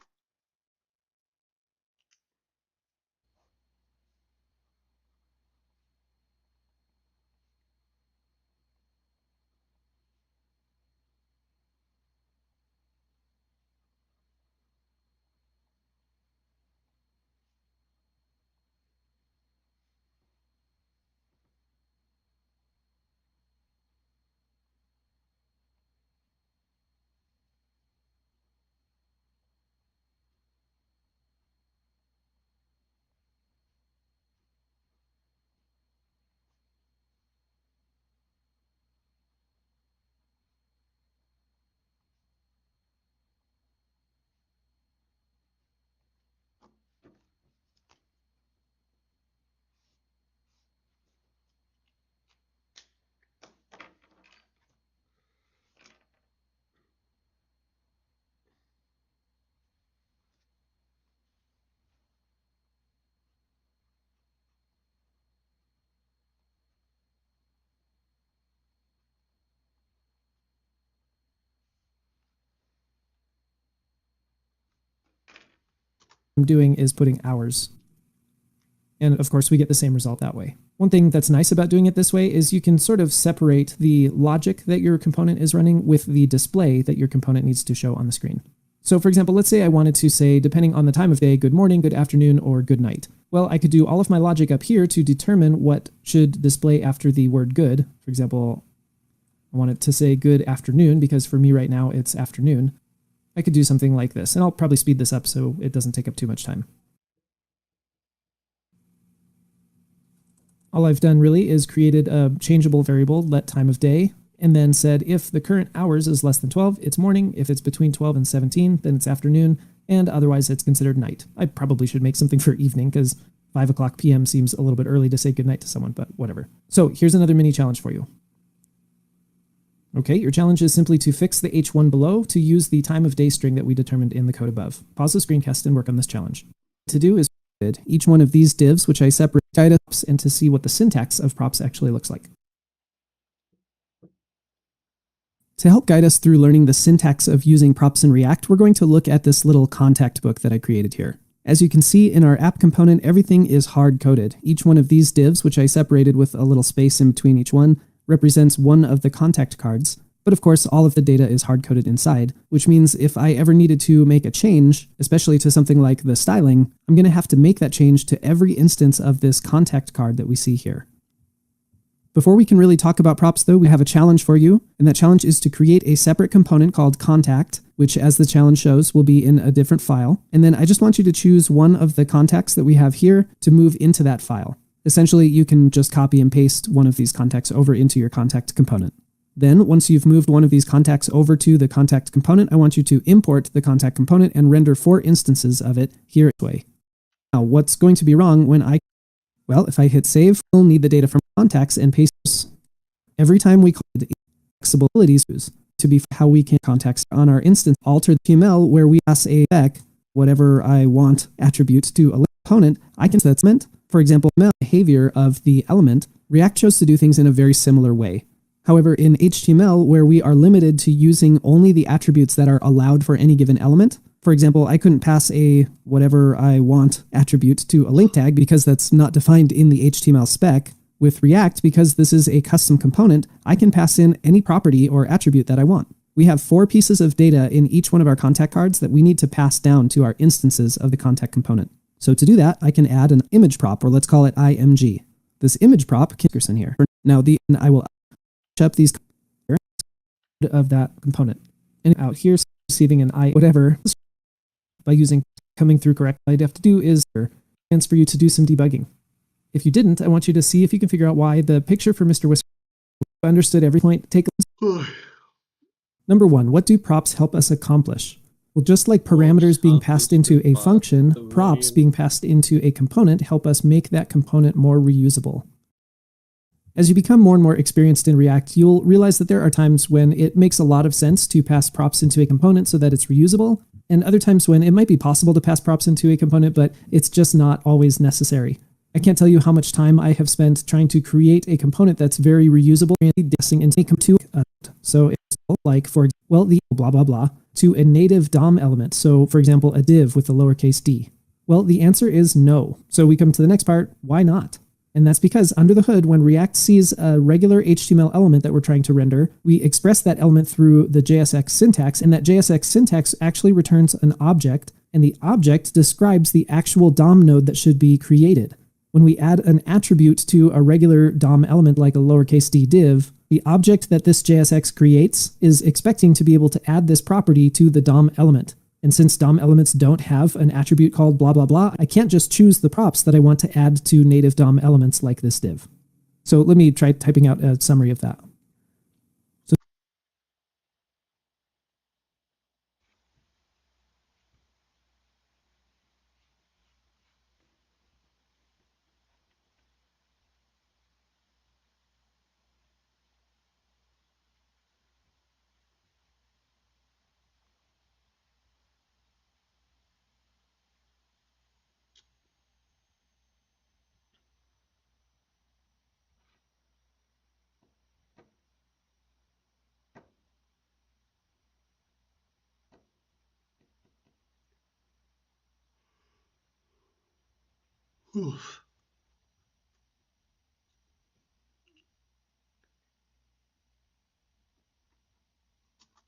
doing is putting hours. And of course, we get the same result that way. One thing that's nice about doing it this way is you can sort of separate the logic that your component is running with the display that your component needs to show on the screen. So for example, let's say I wanted to say, depending on the time of day, good morning, good afternoon, or good night. Well, I could do all of my logic up here to determine what should display after the word good. For example, I want it to say good afternoon because for me right now it's afternoon. I could do something like this, and I'll probably speed this up so it doesn't take up too much time. All I've done really is created a changeable variable, let time of day, and then said if the current hours is less than 12, it's morning. If it's between 12 and 17, then it's afternoon, and otherwise it's considered night. I probably should make something for evening because 5 o'clock p.m. seems a little bit early to say goodnight to someone, but whatever. So here's another mini challenge for you. Okay, your challenge is simply to fix the H1 below to use the time of day string that we determined in the code above. Pause the screencast and work on this challenge. To do is each one of these divs, which I separate guide props, and to see what the syntax of props actually looks like. To help guide us through learning the syntax of using props in React, we're going to look at this little contact book that I created here. As you can see in our app component, everything is hard-coded. Each one of these divs, which I separated with a little space in between each one, represents one of the contact cards. But of course, all of the data is hard-coded inside, which means if I ever needed to make a change, especially to something like the styling, I'm going to have to make that change to every instance of this contact card that we see here. Before we can really talk about props though, we have a challenge for you, and that challenge is to create a separate component called contact, which as the challenge shows will be in a different file. And then I just want you to choose one of the contacts that we have here to move into that file. Essentially, you can just copy and paste one of these contacts over into your contact component. Then, once you've moved one of these contacts over to the contact component, I want you to import the contact component and render 4 instances of it here this way. Now, what's going to be wrong when well, if I hit save, we'll need the data from contacts and paste this. Every time we call it flexibilities to be how we can contacts on our instance alter the HTML where we pass a spec, whatever I want attribute to a component, I can set that's meant. For example, behavior of the element, React chose to do things in a very similar way. However, in HTML, where we are limited to using only the attributes that are allowed for any given element, for example, I couldn't pass a whatever I want attribute to a link tag because that's not defined in the HTML spec. With React, because this is a custom component, I can pass in any property or attribute that I want. We have 4 pieces of data in each one of our contact cards that we need to pass down to our instances of the contact component. So to do that, I can add an image prop, or let's call it img. This image prop in here. Now I will up these of that component. And out here, receiving an whatever, by using coming through correct, all I'd have to do is chance for you to do some debugging. If you didn't, I want you to see if you can figure out why the picture for Mr. Whisker understood every point. Take a look. Number 1, what do props help us accomplish? Well, just like parameters being passed into a function, props being passed into a component help us make that component more reusable. As you become more and more experienced in React, you'll realize that there are times when it makes a lot of sense to pass props into a component so that it's reusable, and other times when it might be possible to pass props into a component, but it's just not always necessary. I can't tell you how much time I have spent trying to create a component that's very reusable and guessing and take to so it's like for well the blah blah blah to a native DOM element. So for example, a div with a lowercase d. Well, the answer is no. So we come to the next part. Why not? And that's because under the hood, when React sees a regular HTML element that we're trying to render, we express that element through the JSX syntax, and that JSX syntax actually returns an object, and the object describes the actual DOM node that should be created. When we add an attribute to a regular DOM element like a lowercase d div, the object that this JSX creates is expecting to be able to add this property to the DOM element. And since DOM elements don't have an attribute called blah, blah, blah, I can't just choose the props that I want to add to native DOM elements like this div. So let me try typing out a summary of that.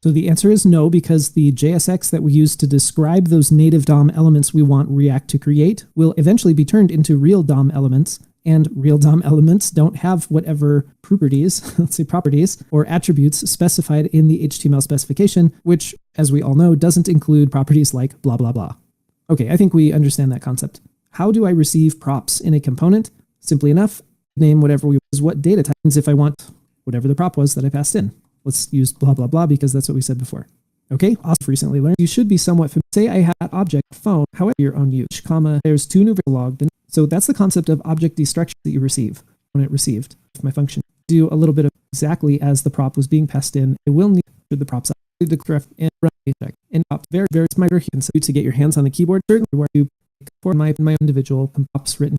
So the answer is no, because the JSX that we use to describe those native DOM elements we want React to create will eventually be turned into real DOM elements, and real DOM elements don't have whatever properties, let's say properties, or attributes specified in the HTML specification, which, as we all know, doesn't include properties like blah, blah, blah. Okay, I think we understand that concept. How do I receive props in a component? Simply enough, name whatever we is what data types if I want whatever the prop was that I passed in. Let's use blah, blah, blah, because that's what we said before. Okay, also recently learned, you should be somewhat familiar. Say I have object phone, however, your own use, comma, there's two new logged in. So that's the concept of object destruction that you receive when it received my function. Do a little bit of exactly as the prop was being passed in. It will need the props up the graph and run a check and opt very smarter to get your hands on the keyboard, certainly where you for my individual props written.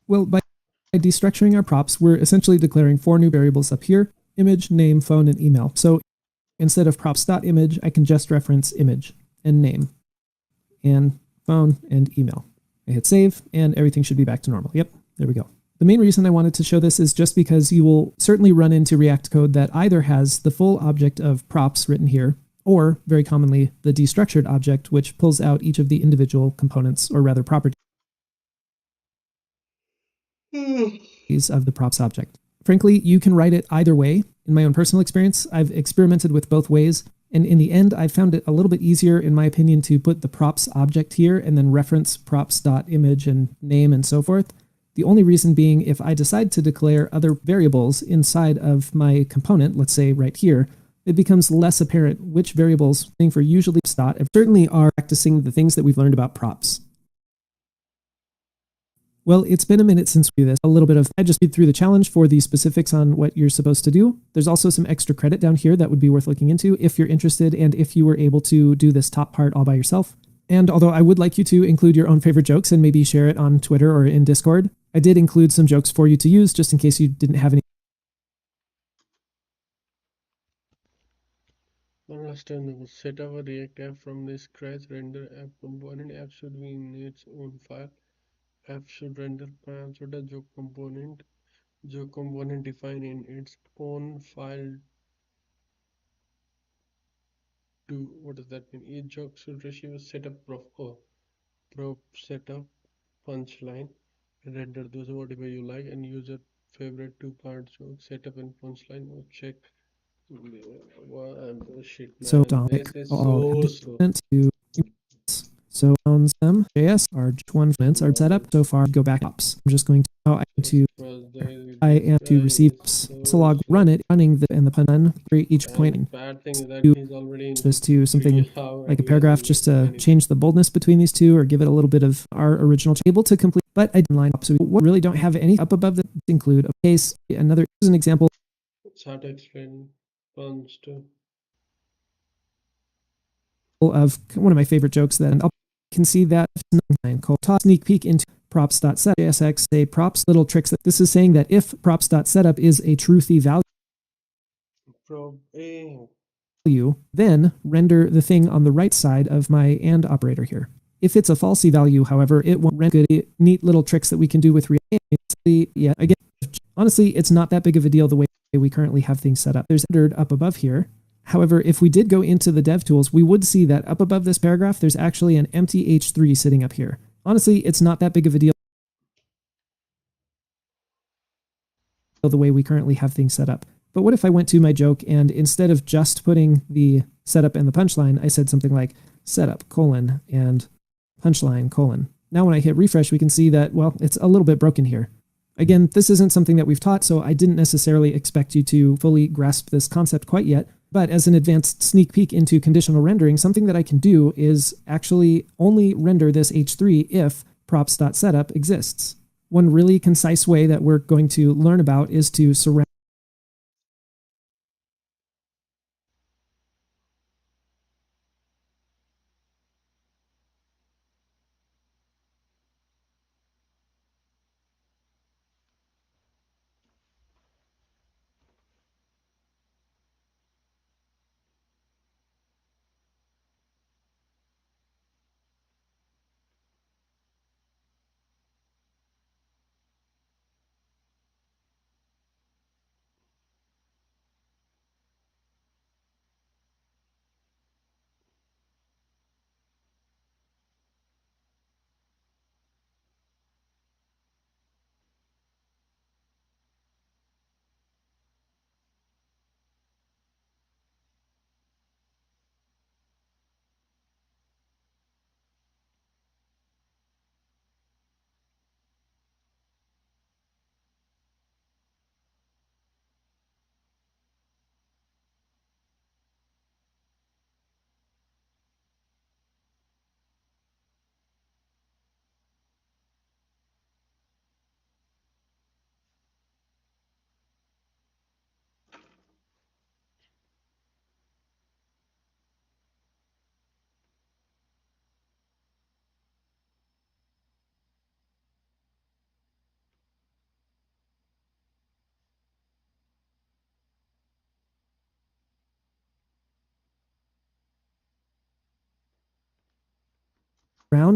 Well, by destructuring our props, we're essentially declaring four new variables up here: image, name, phone, and email. So instead of props.image, I can just reference image and name and phone and email. I hit save and everything should be back to normal. Yep, there we go. The main reason I wanted to show this is just because you will certainly run into React code that either has the full object of props written here, or very commonly the destructured object, which pulls out each of the individual components, or rather properties of the props object. Frankly, you can write it either way. In my own personal experience, I've experimented with both ways, and in the end, I found it a little bit easier, in my opinion, to put the props object here and then reference props.image and name and so forth. The only reason being, if I decide to declare other variables inside of my component, let's say right here, it becomes less apparent which variables for usually certainly are practicing the things that we've learned about props. Well, it's been a minute since we did this. A little bit of, I just read through the challenge for the specifics on what you're supposed to do. There's also some extra credit down here that would be worth looking into if you're interested and if you were able to do this top part all by yourself. And although I would like you to include your own favorite jokes and maybe share it on Twitter or in Discord, I did include some jokes for you to use just in case you didn't have any. One last time, we set up a React app from the scratch, render app component. App should be in its own file. App should render parameter the joke component. Joke component defined in its own file. To what does that mean? Each joke should receive a setup prop setup punchline. Render those whatever you like and use your favorite two-part joke setup and punchline or check. Shit, man. So This is so slow. So them JS are just one events are set up so far. Go back ups. I'm just going to I am to receive so log run it running the and the pun for each pointing. Bad thing is that he's already this to something like a paragraph just to change the boldness between these two or give it a little bit of our original table to complete. But I didn't line up, so we really don't have any up above that include a case. Another is an example. It's hard to explain puns too. Of one of my favorite jokes that can see that sneak peek into props.set JSX say props little tricks. That this is saying that if props.setup is a truthy value, then render the thing on the right side of my AND operator here. If it's a falsy value, however, it won't render good. Neat little tricks that we can do with React. Yeah, again, honestly, it's not that big of a deal the way we currently have things set up. There's rendered up above here. However, if we did go into the dev tools, we would see that up above this paragraph, there's actually an empty H3 sitting up here. Honestly, it's not that big of a deal the way we currently have things set up. But what if I went to my joke and instead of just putting the setup and the punchline, I said something like setup colon and punchline colon. Now when I hit refresh, we can see that, well, it's a little bit broken here. Again, this isn't something that we've taught, so I didn't necessarily expect you to fully grasp this concept quite yet. But as an advanced sneak peek into conditional rendering, something that I can do is actually only render this H3 if props.setup exists. One really concise way that we're going to learn about is to surround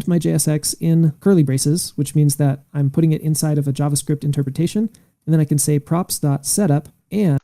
my JSX in curly braces, which means that I'm putting it inside of a JavaScript interpretation. And then I can say props.setup and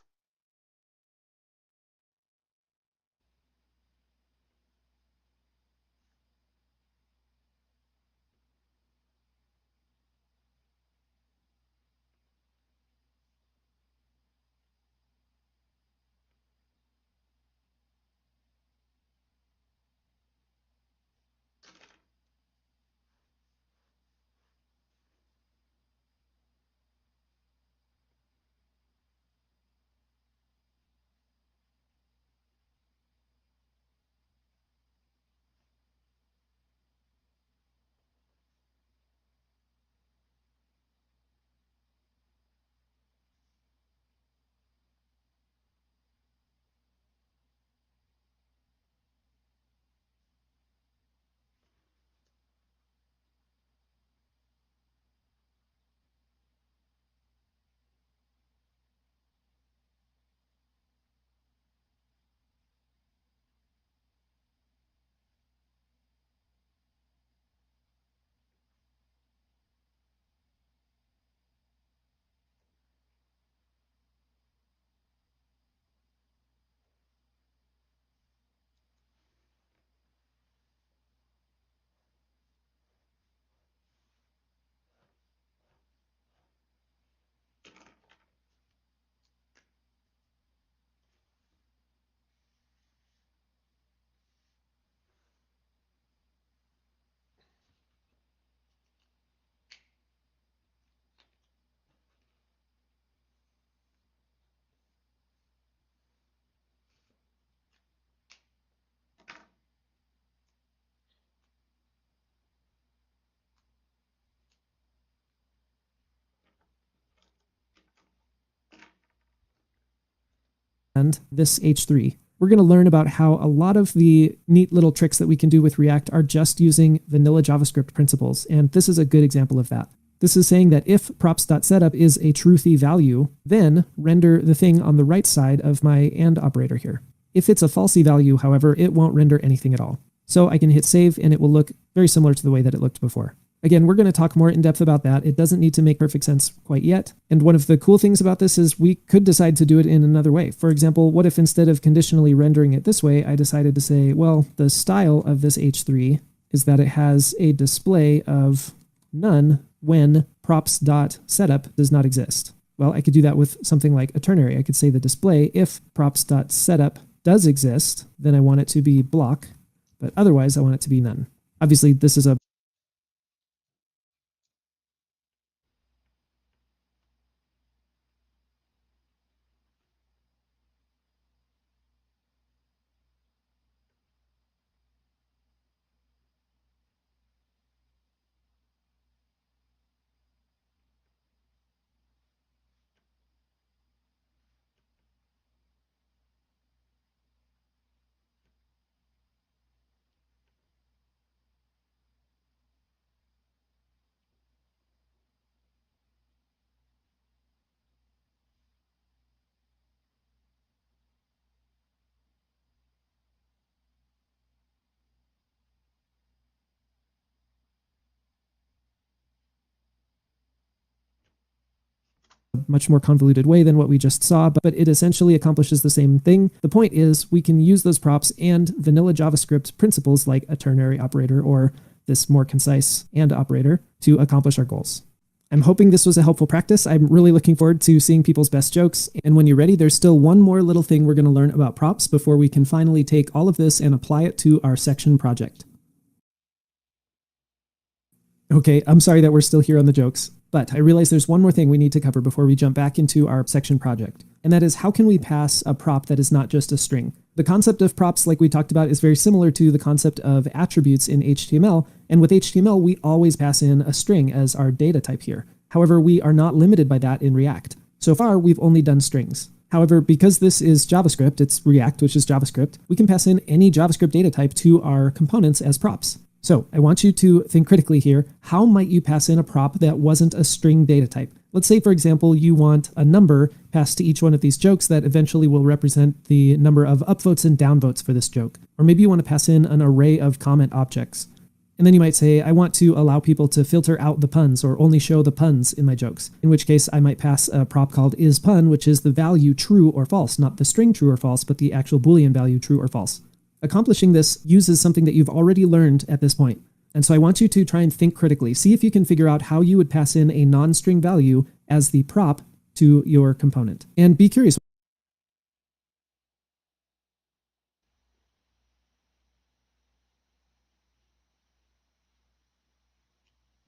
this H3. we're going to learn about how a lot of the neat little tricks that we can do with React are just using vanilla JavaScript principles. And this is a good example of that. This is saying that if props.setup is a truthy value, then render the thing on the right side of my AND operator here. If it's a falsy value, however, it won't render anything at all. So I can hit save and it will look very similar to the way that it looked before. Again, we're going to talk more in depth about that. It doesn't need to make perfect sense quite yet. And one of the cool things about this is we could decide to do it in another way. For example, what if instead of conditionally rendering it this way, I decided to say, well, the style of this H3 is that it has a display of none when props.setup does not exist. Well, I could do that with something like a ternary. I could say the display, if props.setup does exist, then I want it to be block, but otherwise I want it to be none. Obviously, this is a much more convoluted way than what we just saw, but it essentially accomplishes the same thing. The point is we can use those props and vanilla JavaScript principles like a ternary operator or this more concise AND operator to accomplish our goals. I'm hoping this was a helpful practice. I'm really looking forward to seeing people's best jokes. And when you're ready, there's still one more little thing we're going to learn about props before we can finally take all of this and apply it to our section project. Okay, I'm sorry that we're still here on the jokes, but I realize there's one more thing we need to cover before we jump back into our section project. And that is, how can we pass a prop that is not just a string? The concept of props, like we talked about, is very similar to the concept of attributes in HTML. And with HTML, we always pass in a string as our data type here. However, we are not limited by that in React. So far, we've only done strings. However, because this is JavaScript, it's React, which is JavaScript, we can pass in any JavaScript data type to our components as props. So I want you to think critically here. How might you pass in a prop that wasn't a string data type? Let's say, for example, you want a number passed to each one of these jokes that eventually will represent the number of upvotes and downvotes for this joke. Or maybe you want to pass in an array of comment objects. And then you might say, I want to allow people to filter out the puns or only show the puns in my jokes, in which case I might pass a prop called isPun, which is the value true or false, not the string true or false, but the actual Boolean value true or false. Accomplishing this uses something that you've already learned at this point. And so I want you to try and think critically. See if you can figure out how you would pass in a non-string value as the prop to your component. And be curious.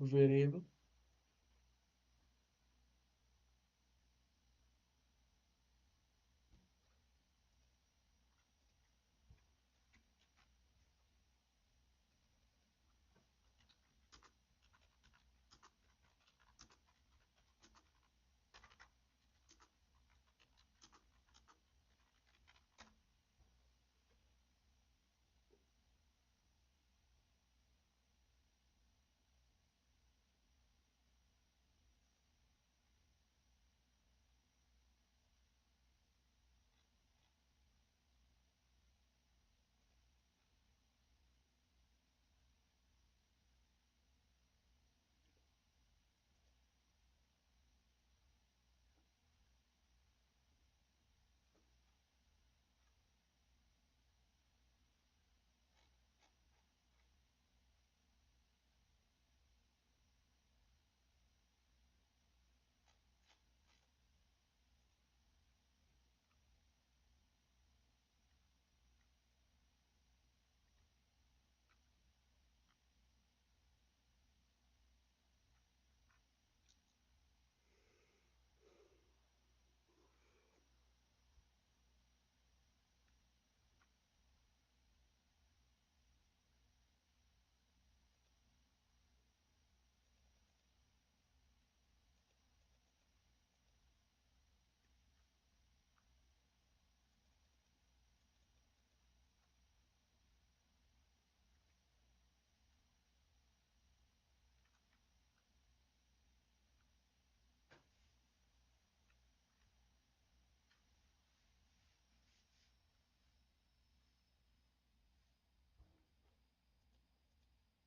Variable.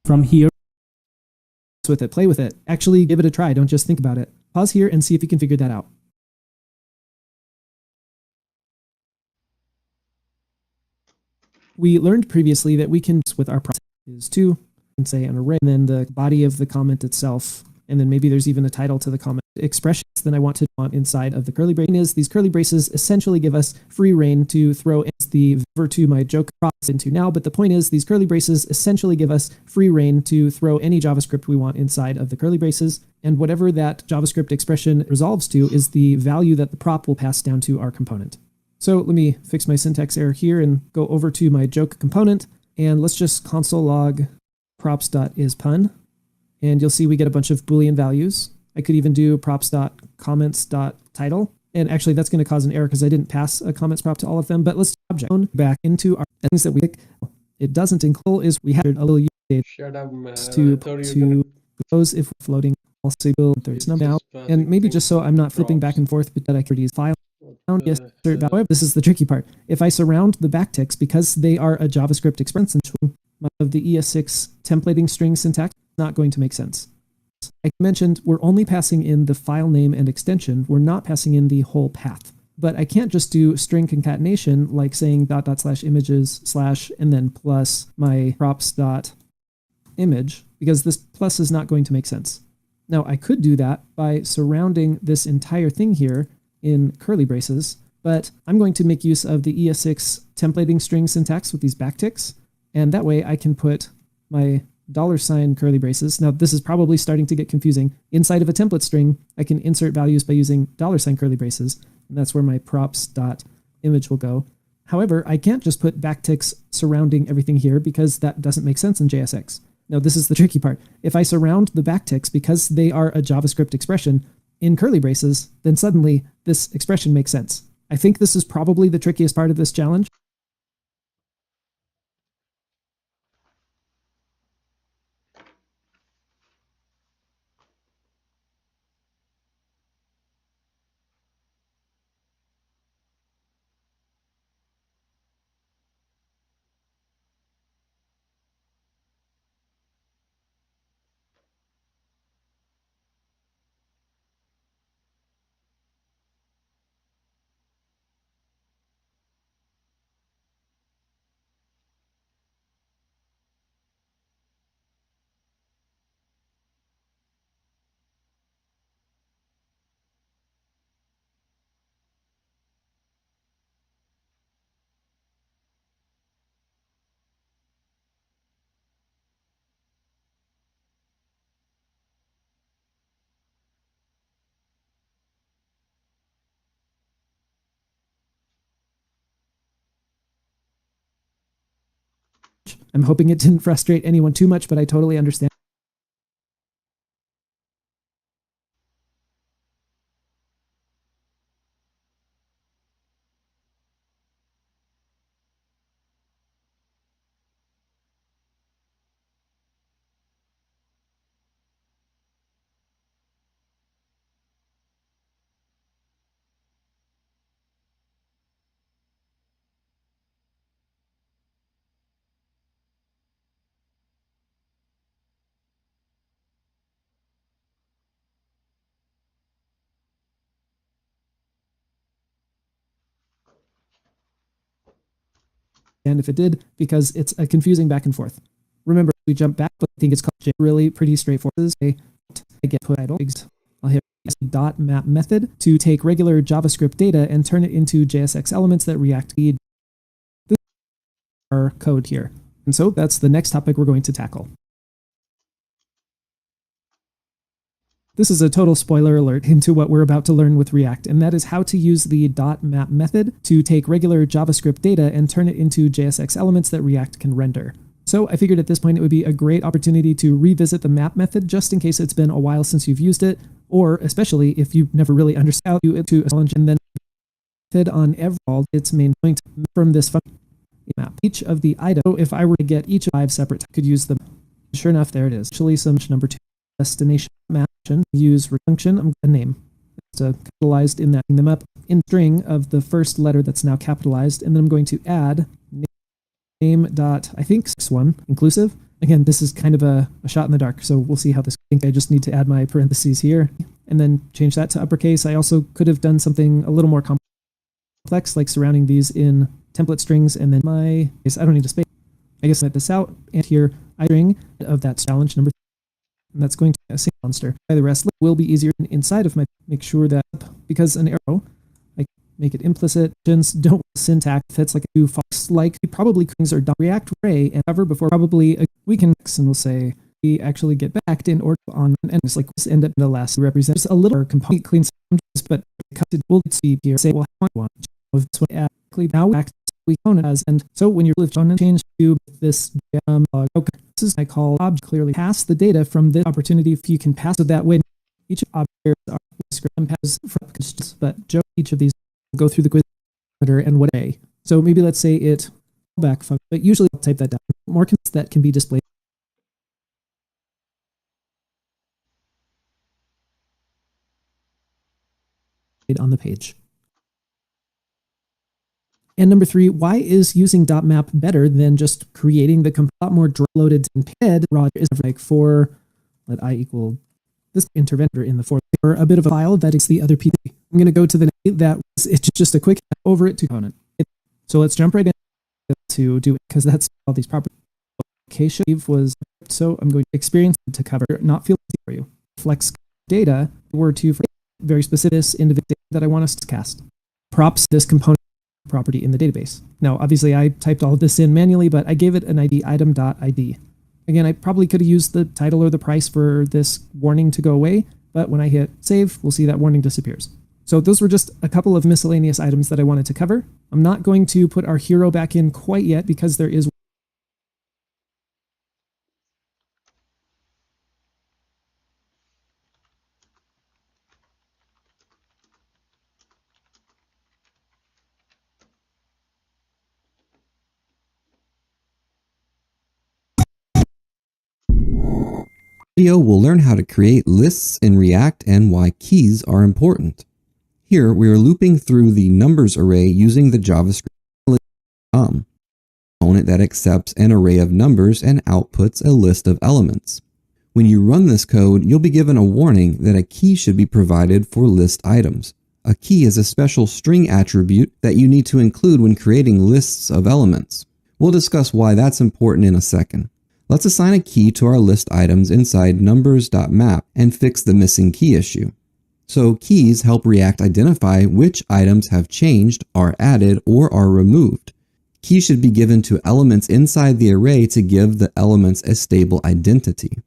from here. With it, play with it, actually give it a try. Don't just think about it. Pause here and see if you can figure that out. We learned previously that we can, with our process, is to say an array, and then the body of the comment itself, and then maybe there's even a title to the comment expressions. Then I want to want inside of the curly braces. These curly braces essentially give us free reign to throw the over to my joke process into now. But the point is, these curly braces essentially give us free reign to throw any JavaScript we want inside of the curly braces. And whatever that JavaScript expression resolves to is the value that the prop will pass down to our component. So let me fix my syntax error here and go over to my joke component. And let's just console log props.isPun. And you'll see we get a bunch of Boolean values. I could even do props.comments.title. And actually that's going to cause an error because I didn't pass a comments prop to all of them. But let's object back into our things that we pick. It doesn't include is we had a little use data to those if we're floating also there's now. And maybe just so I'm not flipping back and forth, but that I could use file. Yes, this is the tricky part. If I surround the backticks because they are a JavaScript expression of the ES6 templating string syntax, not going to make sense. I mentioned we're only passing in the file name and extension. We're not passing in the whole path. But I can't just do string concatenation like saying /images/ and then plus my props.image because this plus is not going to make sense. Now I could do that by surrounding this entire thing here in curly braces, but I'm going to make use of the ES6 templating string syntax with these backticks, and that way I can put my $ curly braces. Now this is probably starting to get confusing. Inside of a template string, I can insert values by using $ curly braces, and that's where my props.image will go. However, I can't just put backticks surrounding everything here because that doesn't make sense in JSX. Now this is the tricky part. If I surround the backticks because they are a JavaScript expression in curly braces, then suddenly this expression makes sense. I think this is probably the trickiest part of this challenge. I'm hoping it didn't frustrate anyone too much, but I totally understand. And if it did, because it's a confusing back and forth. Remember, we jump back, but I think it's called really pretty straightforward. I get put title. I'll hit .map method to take regular JavaScript data and turn it into JSX elements that React need. This is our code here. And so that's the next topic we're going to tackle. This is a total spoiler alert into what we're about to learn with React, and that is how to use the .map method to take regular JavaScript data and turn it into JSX elements that React can render. So I figured at this point it would be a great opportunity to revisit the map method just in case it's been a while since you've used it, or especially if you've never really understood how to it to a challenge and then method on every its main point from this function map. Each of the items, so if I were to get each of 5 separate, I could use them. Sure enough, there it is. Actually, some number 2 destination map. Use function, I'm a name. It's capitalized in that them up in string of the first letter that's now capitalized, and then I'm going to add name dot I think 61 inclusive, Again, this is kind of a shot in the dark, so we'll see how this. I think I just need to add my parentheses here and then change that to uppercase. I also could have done something a little more complex, like surrounding these in template strings, and then I don't need a space. I guess I let this out, and here I string of that challenge number 3, and that's going to be a single monster. The rest will be easier inside of my. Make sure that because an arrow, I make it implicit. Don't syntax fits like a do fox like probably things are react ray and cover before probably we can and we'll say we actually get backed in order on and it's like this end up in the last represents a little component clean but we'll see here say well I want of this one now we count it as and so when you're on and change to this okay this is I call object clearly pass the data from this opportunity if you can pass it that way each object are script has but each of these will go through the quiz and what a so maybe let's say it back function but usually I'll type that down more that can be displayed on the page. And number 3, why is using .map better than just creating the lot more loaded in head raw is like for let I equal this interventor in the fourth or a bit of a file that is the other piece. I'm going to go to the that was it's just a quick over it to component. So let's jump right in to do it because that's all these properties. Location was so I'm going to experience to cover not feel for you. Flex data were to for very specific individual that I want us to cast. Props this component property in the database. Now, obviously, I typed all of this in manually, but I gave it an ID item.id. Again, I probably could have used the title or the price for this warning to go away, but when I hit save, we'll see that warning disappears. So those were just a couple of miscellaneous items that I wanted to cover. I'm not going to put our hero back in quite yet because there is Video will learn how to create lists in React and why keys are important. Here we are looping through the numbers array using the JavaScript component that accepts an array of numbers and outputs a list of elements. When you run this code, you'll be given a warning that a key should be provided for list items. A key is a special string attribute that you need to include when creating lists of elements. We'll discuss why that's important in a second. Let's assign a key to our list items inside numbers.map and fix the missing key issue. So keys help React identify which items have changed, are added, or are removed. Keys should be given to elements inside the array to give the elements a stable identity.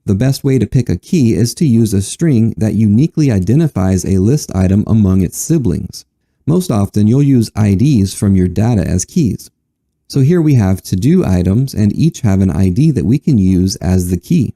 The best way to pick a key is to use a string that uniquely identifies a list item among its siblings. Most often, you'll use IDs from your data as keys. So here we have to-do items and each have an ID that we can use as the key.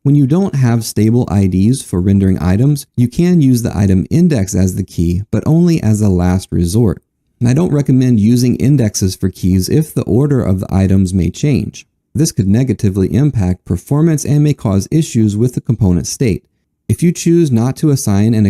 When you don't have stable IDs for rendering items, you can use the item index as the key, but only as a last resort. And I don't recommend using indexes for keys if the order of the items may change. This could negatively impact performance and may cause issues with the component state. If you choose not to assign an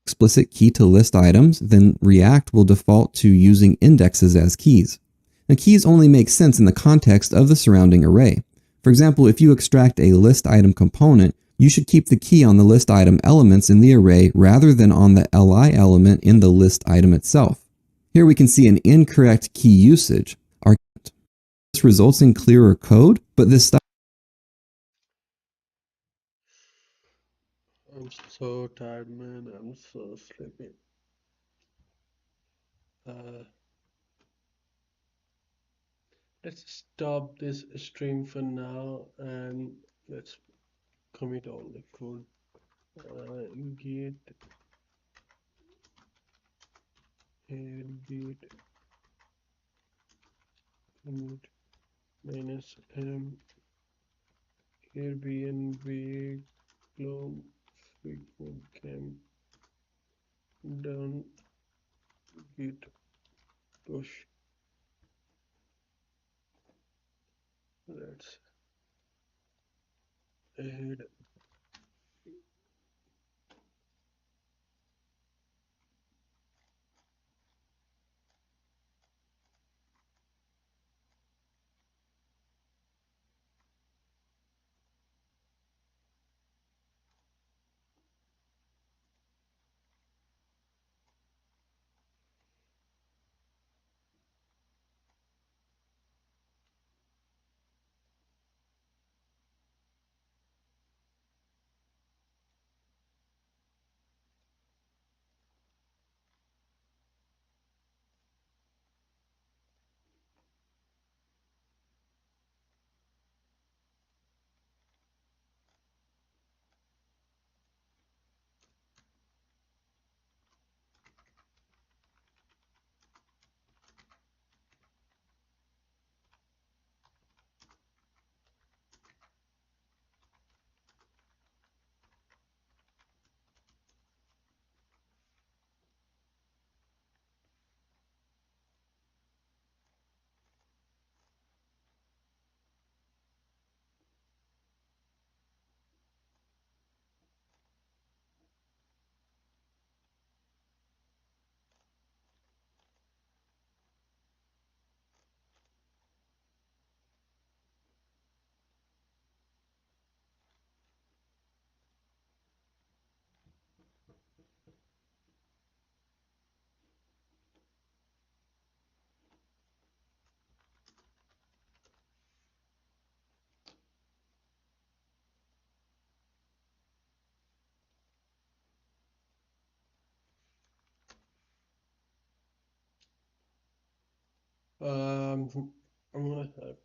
explicit key to list items, then React will default to using indexes as keys. Now, keys only make sense in the context of the surrounding array. For example, if you extract a list item component, you should keep the key on the list item elements in the array rather than on the li element in the list item itself. Here we can see an incorrect key usage. This results in clearer code, but this style. I'm so tired, man. I'm so sleepy. Let's stop this stream for now and let's commit all the code. Git airbnb commit -m airbnb globe freecodecamp done git push. Let's add I'm gonna have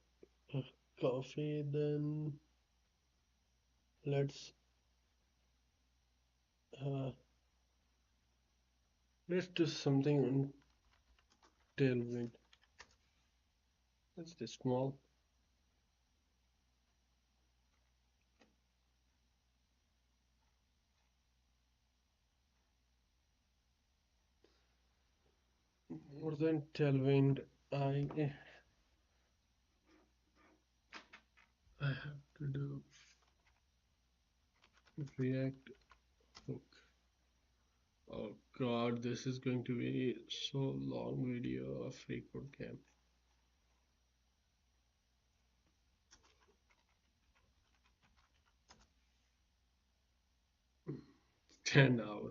a coffee, then let's do something on tailwind. Let's do small. More than tailwind, I have to do React hook. Oh god, this is going to be so long video of freecodecamp. 10 hour.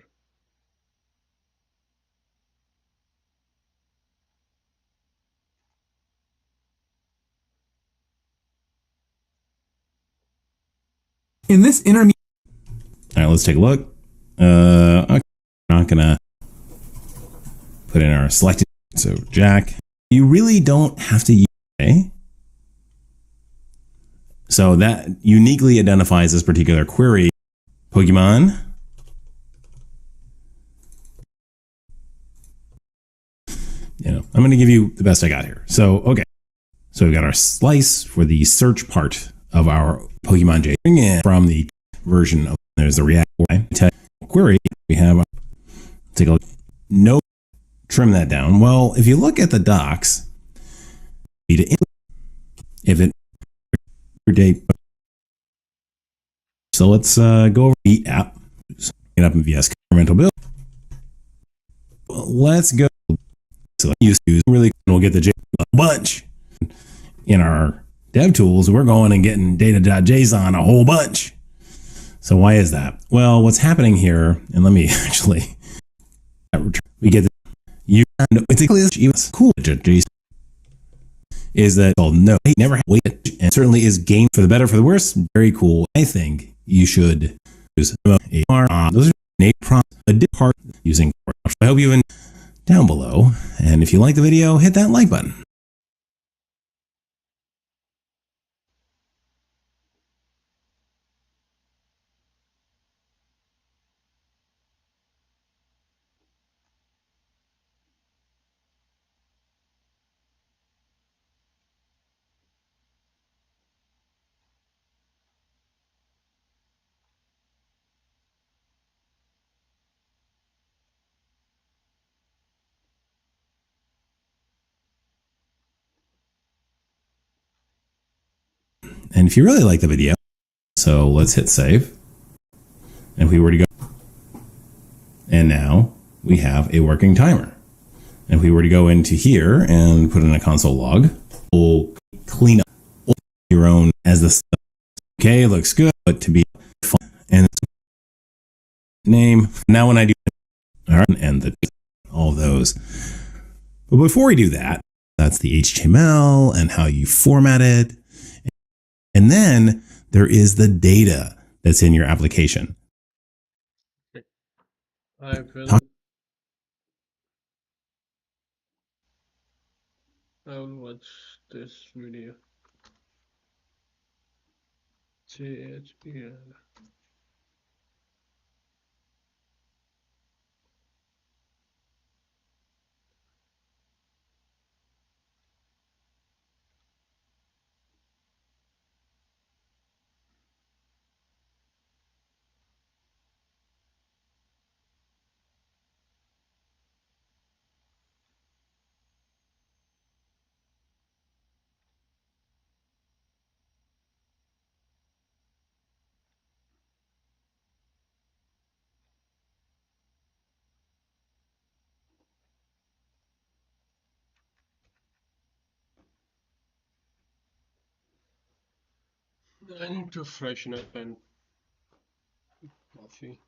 In this intermediate. All right, let's take a look. Okay, not gonna put in our selected. So Jack, you really don't have to use a. So that uniquely identifies this particular query. Pokemon. I'm going to give you the best I got here. So, okay. So we've got our slice for the search part of our Pokemon JSON from the version of, there's the React query. We have, take a look. No, trim that down. Well, if you look at the docs, if it date. So let's go over the app. Get up in VS experimental build. let's go. So use really, we'll get the JSON a bunch. In our dev tools, we're going and getting data.json a whole bunch. So why is that? Well, what's happening here, and let me actually, we get you. It's a cool is that called no never wait, and certainly is game for the better for the worse. Very cool. I think you should use those are native prompts a part using. I hope you down below, and if you like the video, hit that like button. And if you really like the video, so let's hit save. And if we were to go, and now we have a working timer. And if we were to go into here and put in a console log, we'll clean up your own as the stuff. Okay, looks good, but to be fun and name. Now when I do, all right, and all those. But before we do that, that's the HTML and how you format it. And then there is the data that's in your application. I will watch this video. JHPL. I need to freshen up and coffee.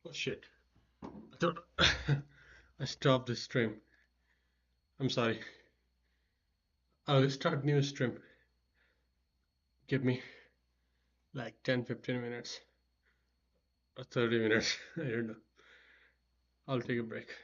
Oh shit. I thought I stopped the stream. I'm sorry. I'll start new stream. Give me like 10-15 minutes or 30 minutes. I don't know. I'll take a break.